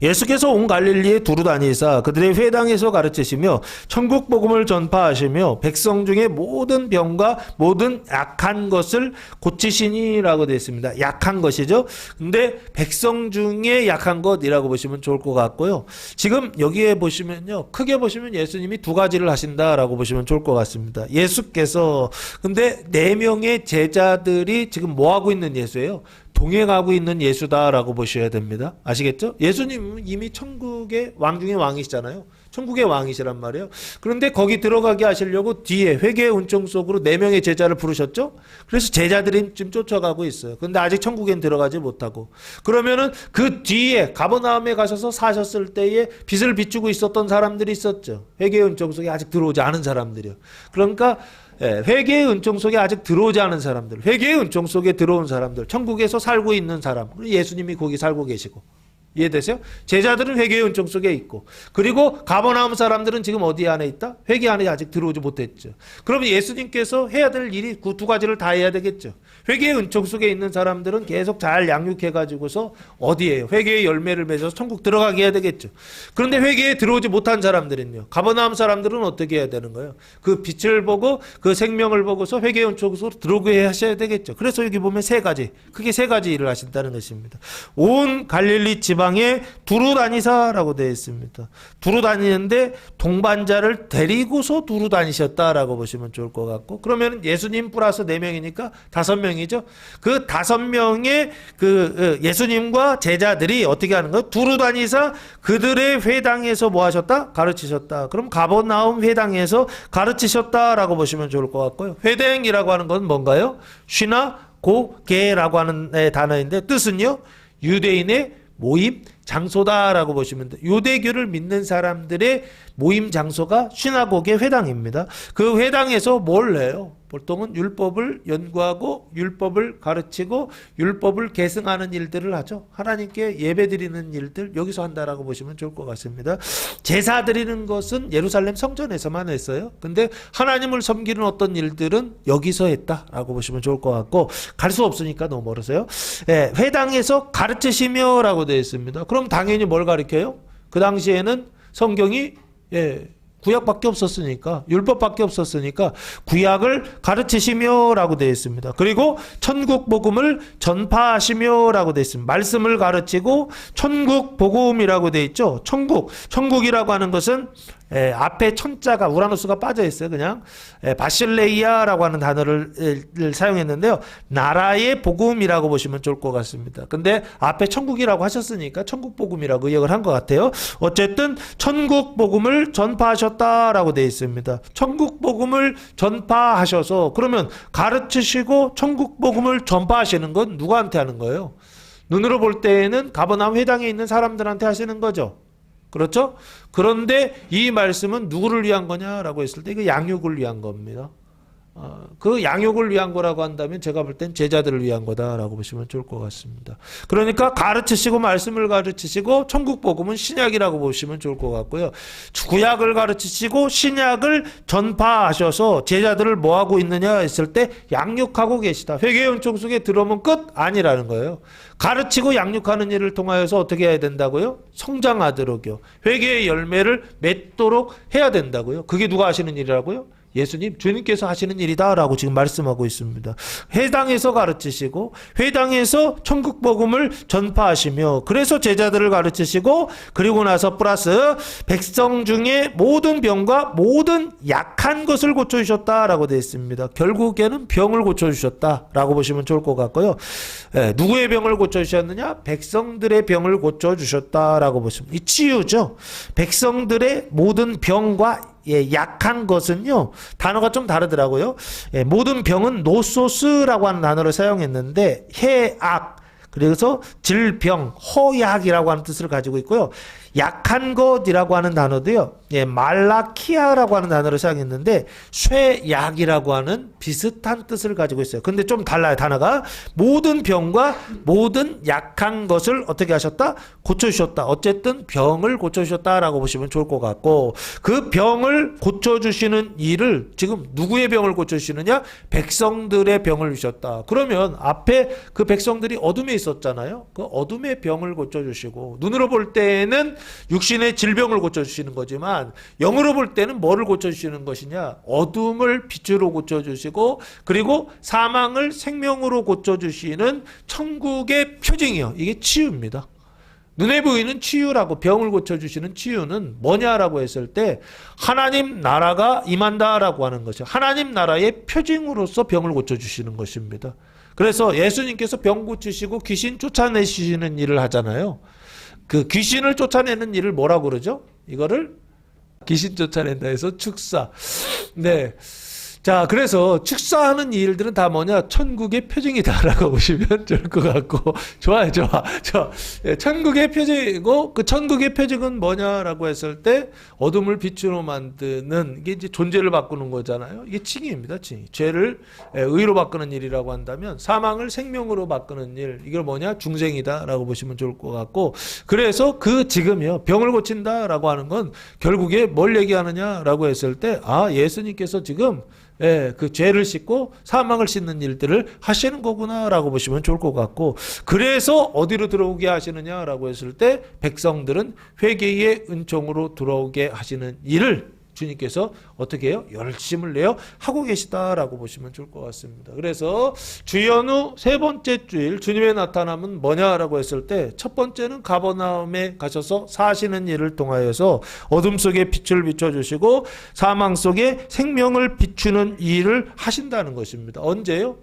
예수께서 온 갈릴리에 두루 다니사 그들의 회당에서 가르치시며 천국 복음을 전파하시며 백성 중에 모든 병과 모든 약한 것을 고치시니라고 되어 있습니다. 약한 것이죠. 근데 백성 중에 약한 것이라고 보시면 좋을 것 같고요. 지금 여기에 보시면요, 크게 보시면 예수님이 2가지를 하신다라고 보시면 좋을 것 같습니다. 예수께서 근데 4명의 제자들이 지금 뭐 하고 있는 예수예요? 동행하고 있는 예수다라고 보셔야 됩니다. 아시겠죠? 예수님은 이미 천국의 왕 중의 왕이시잖아요. 천국의 왕이시란 말이에요. 그런데 거기 들어가게 하시려고 뒤에 회개의 은총 속으로 4명의 제자를 부르셨죠? 그래서 제자들이 지금 쫓아가고 있어요. 그런데 아직 천국엔 들어가지 못하고. 그러면은 그 뒤에 가버나움에 가셔서 사셨을 때에 빛을 비추고 있었던 사람들이 있었죠. 회개의 은총 속에 아직 들어오지 않은 사람들이요. 그러니까 회개의 은총 속에 아직 들어오지 않은 사람들, 회개의 은총 속에 들어온 사람들, 천국에서 살고 있는 사람, 예수님이 거기 살고 계시고, 이해되세요? 제자들은 회개의 은총 속에 있고, 그리고 가버나움 사람들은 지금 어디 안에 있다? 회개 안에 아직 들어오지 못했죠. 그러면 예수님께서 해야 될 일이 그 2가지를 다 해야 되겠죠. 회개의 은총 속에 있는 사람들은 계속 잘 양육해가지고서 어디에요? 회개의 열매를 맺어서 천국 들어가게 해야 되겠죠. 그런데 회개에 들어오지 못한 사람들은요, 가버나움 사람들은 어떻게 해야 되는 거예요? 그 빛을 보고 그 생명을 보고서 회개의 은총 속으로 들어오게 하셔야 되겠죠. 그래서 여기 보면 3가지, 크게 3가지 일을 하신다는 것입니다. 온 갈릴리 지방에 두루 다니사라고 되어 있습니다. 두루 다니는데 동반자를 데리고서 두루 다니셨다라고 보시면 좋을 것 같고, 그러면 예수님 플러스 4명이니까 5명이죠. 그 5명의 그 예수님과 제자들이 어떻게 하는 거예요? 두루 다니사 그들의 회당에서 뭐 하셨다? 가르치셨다. 그럼 가버나움 회당에서 가르치셨다라고 보시면 좋을 것 같고요. 회당이라고 하는 건 뭔가요? 쉬나고게라고 하는 단어인데 뜻은요, 유대인의 모임 장소다라고 보시면 돼요. 유대교를 믿는 사람들의 모임 장소가 시나고게 회당입니다. 그 회당에서 뭘 해요? 보통은 율법을 연구하고 율법을 가르치고 율법을 계승하는 일들을 하죠. 하나님께 예배드리는 일들 여기서 한다라고 보시면 좋을 것 같습니다. 제사 드리는 것은 예루살렘 성전에서만 했어요. 근데 하나님을 섬기는 어떤 일들은 여기서 했다라고 보시면 좋을 것 같고, 갈 수 없으니까 너무 멀어서요. 회당에서 가르치시며 라고 되어 있습니다. 그럼 당연히 뭘 가르쳐요? 그 당시에는 성경이 구약밖에 없었으니까, 율법밖에 없었으니까 구약을 가르치시며 라고 되어 있습니다. 그리고 천국 복음을 전파하시며 라고 되어 있습니다. 말씀을 가르치고 천국 복음이라고 되어 있죠. 천국이라고 하는 것은 앞에 천자가 우라노스가 빠져 있어요. 그냥 바실레이아라고 하는 단어를 사용했는데요. 나라의 복음이라고 보시면 좋을 것 같습니다. 근데 앞에 천국이라고 하셨으니까 천국 복음이라고 의역을 한 것 같아요. 어쨌든 천국 복음을 전파하셨다라고 되어 있습니다. 천국 복음을 전파하셔서, 그러면 가르치시고 천국 복음을 전파하시는 건 누구한테 하는 거예요? 눈으로 볼 때에는 가버나움 회당에 있는 사람들한테 하시는 거죠. 그렇죠? 그런데 이 말씀은 누구를 위한 거냐라고 했을 때 이거 양육을 위한 겁니다. 그 양육을 위한 거라고 한다면 제가 볼 땐 제자들을 위한 거다라고 보시면 좋을 것 같습니다. 그러니까 가르치시고 말씀을 가르치시고 천국 복음은 신약이라고 보시면 좋을 것 같고요. 구약을 가르치시고 신약을 전파하셔서 제자들을 뭐 하고 있느냐 했을 때 양육하고 계시다. 회개의 은총 속에 들어오면 끝 아니라는 거예요. 가르치고 양육하는 일을 통하여서 어떻게 해야 된다고요? 성장하도록요. 회개의 열매를 맺도록 해야 된다고요. 그게 누가 하시는 일이라고요? 예수님, 주님께서 하시는 일이다라고 지금 말씀하고 있습니다. 회당에서 가르치시고 회당에서 천국 복음을 전파하시며 그래서 제자들을 가르치시고 그리고 나서 플러스 백성 중에 모든 병과 모든 약한 것을 고쳐주셨다라고 되어 있습니다. 결국에는 병을 고쳐주셨다라고 보시면 좋을 것 같고요. 누구의 병을 고쳐주셨느냐? 백성들의 병을 고쳐주셨다라고 보시면 이 치유죠. 백성들의 모든 병과 약한 것은요, 단어가 좀 다르더라고요. 모든 병은 노소스라고 하는 단어를 사용했는데, 해악, 그래서 질병, 허약이라고 하는 뜻을 가지고 있고요. 약한 것이라고 하는 단어도요, 말라키아라고 하는 단어를 사용했는데, 쇠약이라고 하는 비슷한 뜻을 가지고 있어요. 근데 좀 달라요, 단어가. 모든 병과 모든 약한 것을 어떻게 하셨다? 고쳐주셨다. 어쨌든 병을 고쳐주셨다라고 보시면 좋을 것 같고, 그 병을 고쳐주시는 일을 지금 누구의 병을 고쳐주시느냐? 백성들의 병을 주셨다. 그러면 앞에 그 백성들이 어둠에 있었잖아요. 그 어둠의 병을 고쳐주시고, 눈으로 볼 때에는 육신의 질병을 고쳐주시는 거지만 영으로 볼 때는 뭐를 고쳐주시는 것이냐? 어둠을 빛으로 고쳐주시고 그리고 사망을 생명으로 고쳐주시는 천국의 표징이요. 이게 치유입니다. 눈에 보이는 치유라고 병을 고쳐주시는 치유는 뭐냐라고 했을 때 하나님 나라가 임한다라고 하는 것이죠. 하나님 나라의 표징으로서 병을 고쳐주시는 것입니다. 그래서 예수님께서 병 고치시고 귀신 쫓아내시는 일을 하잖아요. 그 귀신을 쫓아내는 일을 뭐라고 그러죠? 이거를 귀신 쫓아낸다 해서 축사. 네. 자, 그래서 축사하는 일들은 다 뭐냐? 천국의 표징이다라고 보시면 좋을 것 같고. 좋아요, 좋아. 천국의 표징이고, 그 천국의 표징은 뭐냐라고 했을 때, 어둠을 빛으로 만드는, 이게 이제 존재를 바꾸는 거잖아요. 이게 칭의입니다, 칭의. 죄를 의로 바꾸는 일이라고 한다면, 사망을 생명으로 바꾸는 일, 이걸 뭐냐? 중생이다라고 보시면 좋을 것 같고, 그래서 그 지금요, 병을 고친다라고 하는 건 결국에 뭘 얘기하느냐라고 했을 때, 예수님께서 지금 그 죄를 씻고 사망을 씻는 일들을 하시는 거구나라고 보시면 좋을 것 같고, 그래서 어디로 들어오게 하시느냐라고 했을 때 백성들은 회개의 은총으로 들어오게 하시는 일을 주님께서 어떻게 해요? 열심을 내어 하고 계시다라고 보시면 좋을 것 같습니다. 그래서 주연후 세 번째 주일 주님의 나타남은 뭐냐라고 했을 때 첫 번째는 가버나움에 가셔서 사시는 일을 통하여서 어둠 속에 빛을 비춰주시고 사망 속에 생명을 비추는 일을 하신다는 것입니다. 언제요?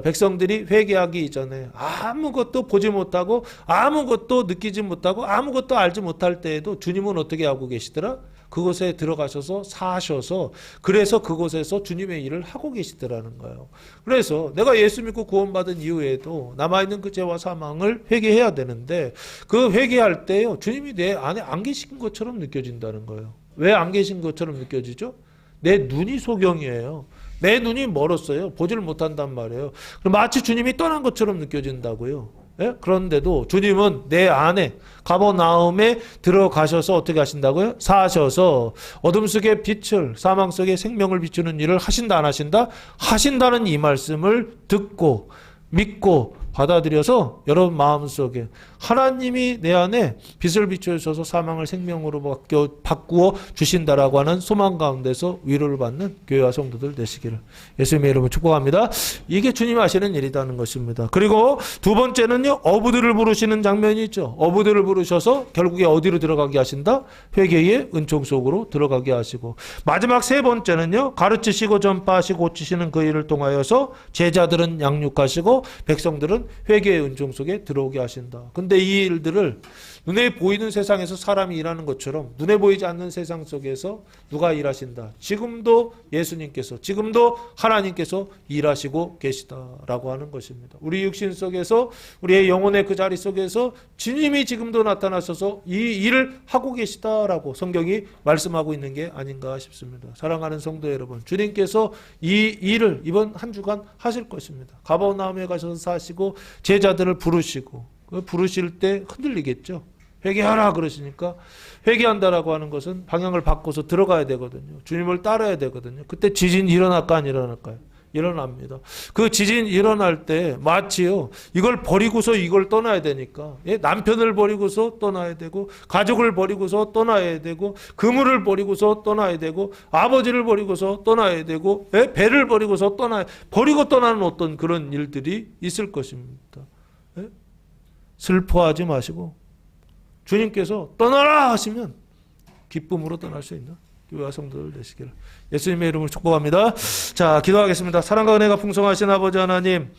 백성들이 회개하기 이전에 아무것도 보지 못하고 아무것도 느끼지 못하고 아무것도 알지 못할 때에도 주님은 어떻게 하고 계시더라? 그곳에 들어가셔서 사셔서 그래서 그곳에서 주님의 일을 하고 계시더라는 거예요. 그래서 내가 예수 믿고 구원받은 이후에도 남아있는 그 죄와 사망을 회개해야 되는데 그 회개할 때요 주님이 내 안에 안 계신 것처럼 느껴진다는 거예요. 왜 안 계신 것처럼 느껴지죠? 내 눈이 소경이에요. 내 눈이 멀었어요. 보지를 못한단 말이에요. 마치 주님이 떠난 것처럼 느껴진다고요. 예? 그런데도 주님은 내 안에 가버나움에 들어가셔서 어떻게 하신다고요? 사셔서 어둠 속의 빛을 사망 속의 생명을 비추는 일을 하신다 안 하신다? 하신다는 이 말씀을 듣고 믿고 받아들여서 여러분 마음속에 하나님이 내 안에 빛을 비춰주셔서 사망을 생명으로 바꾸어 주신다라고 하는 소망 가운데서 위로를 받는 교회와 성도들 되시기를 예수님의 이름으로 축복합니다. 이게 주님 하시는 일이라는 것입니다. 그리고 두 번째는요, 어부들을 부르시는 장면이 있죠. 어부들을 부르셔서 결국에 어디로 들어가게 하신다? 회개의 은총 속으로 들어가게 하시고, 마지막 세 번째는요, 가르치시고 전파하시고 고치시는 그 일을 통하여서 제자들은 양육하시고 백성들은 회개의 은총 속에 들어오게 하신다. 근데 이 일들을 눈에 보이는 세상에서 사람이 일하는 것처럼 눈에 보이지 않는 세상 속에서 누가 일하신다. 지금도 예수님께서, 지금도 하나님께서 일하시고 계시다라고 하는 것입니다. 우리 육신 속에서, 우리의 영혼의 그 자리 속에서 주님이 지금도 나타나셔서 이 일을 하고 계시다라고 성경이 말씀하고 있는 게 아닌가 싶습니다. 사랑하는 성도 여러분, 주님께서 이 일을 이번 한 주간 하실 것입니다. 가버나움에 가셔서 사시고 제자들을 부르시고, 부르실 때 흔들리겠죠. 회개하라 그러시니까 회개한다라고 하는 것은 방향을 바꿔서 들어가야 되거든요. 주님을 따라야 되거든요. 그때 지진이 일어날까 안 일어날까요? 일어납니다. 그 지진 일어날 때 마치요, 이걸 버리고서 이걸 떠나야 되니까, 남편을 버리고서 떠나야 되고, 가족을 버리고서 떠나야 되고, 그물을 버리고서 떠나야 되고, 아버지를 버리고서 떠나야 되고, 배를 버리고서 버리고 떠나는 어떤 그런 일들이 있을 것입니다. 슬퍼하지 마시고 주님께서 떠나라 하시면 기쁨으로 떠날 수 있는 교회와 성도들 되시기를 예수님의 이름으로 축복합니다. 자, 기도하겠습니다. 사랑과 은혜가 풍성하신 아버지 하나님,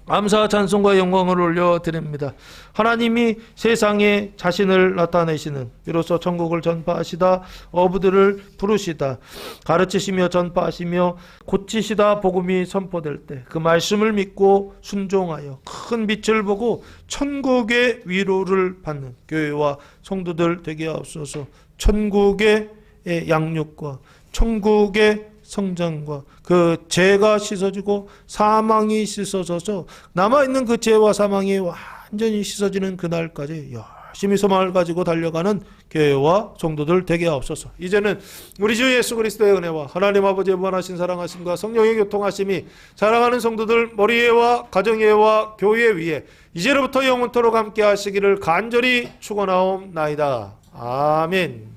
감사와 찬송과 영광을 올려드립니다. 하나님이 세상에 자신을 나타내시는, 비로소 천국을 전파하시다, 어부들을 부르시다, 가르치시며 전파하시며 고치시다 복음이 선포될 때 그 말씀을 믿고 순종하여 큰 빛을 보고 천국의 위로를 받는 교회와 성도들 되게 하옵소서. 천국의 양육과 천국의 성장과 그 죄가 씻어지고 사망이 씻어져서 남아있는 그 죄와 사망이 완전히 씻어지는 그날까지 열심히 소망을 가지고 달려가는 교회와 성도들 되게 하옵소서. 이제는 우리 주 예수 그리스도의 은혜와 하나님 아버지의 무한하신 사랑하심과 성령의 교통하심이 사랑하는 성도들 머리에와 가정에와 교회 위에 이제로부터 영원토록 함께 하시기를 간절히 축원하옵나이다. 아멘.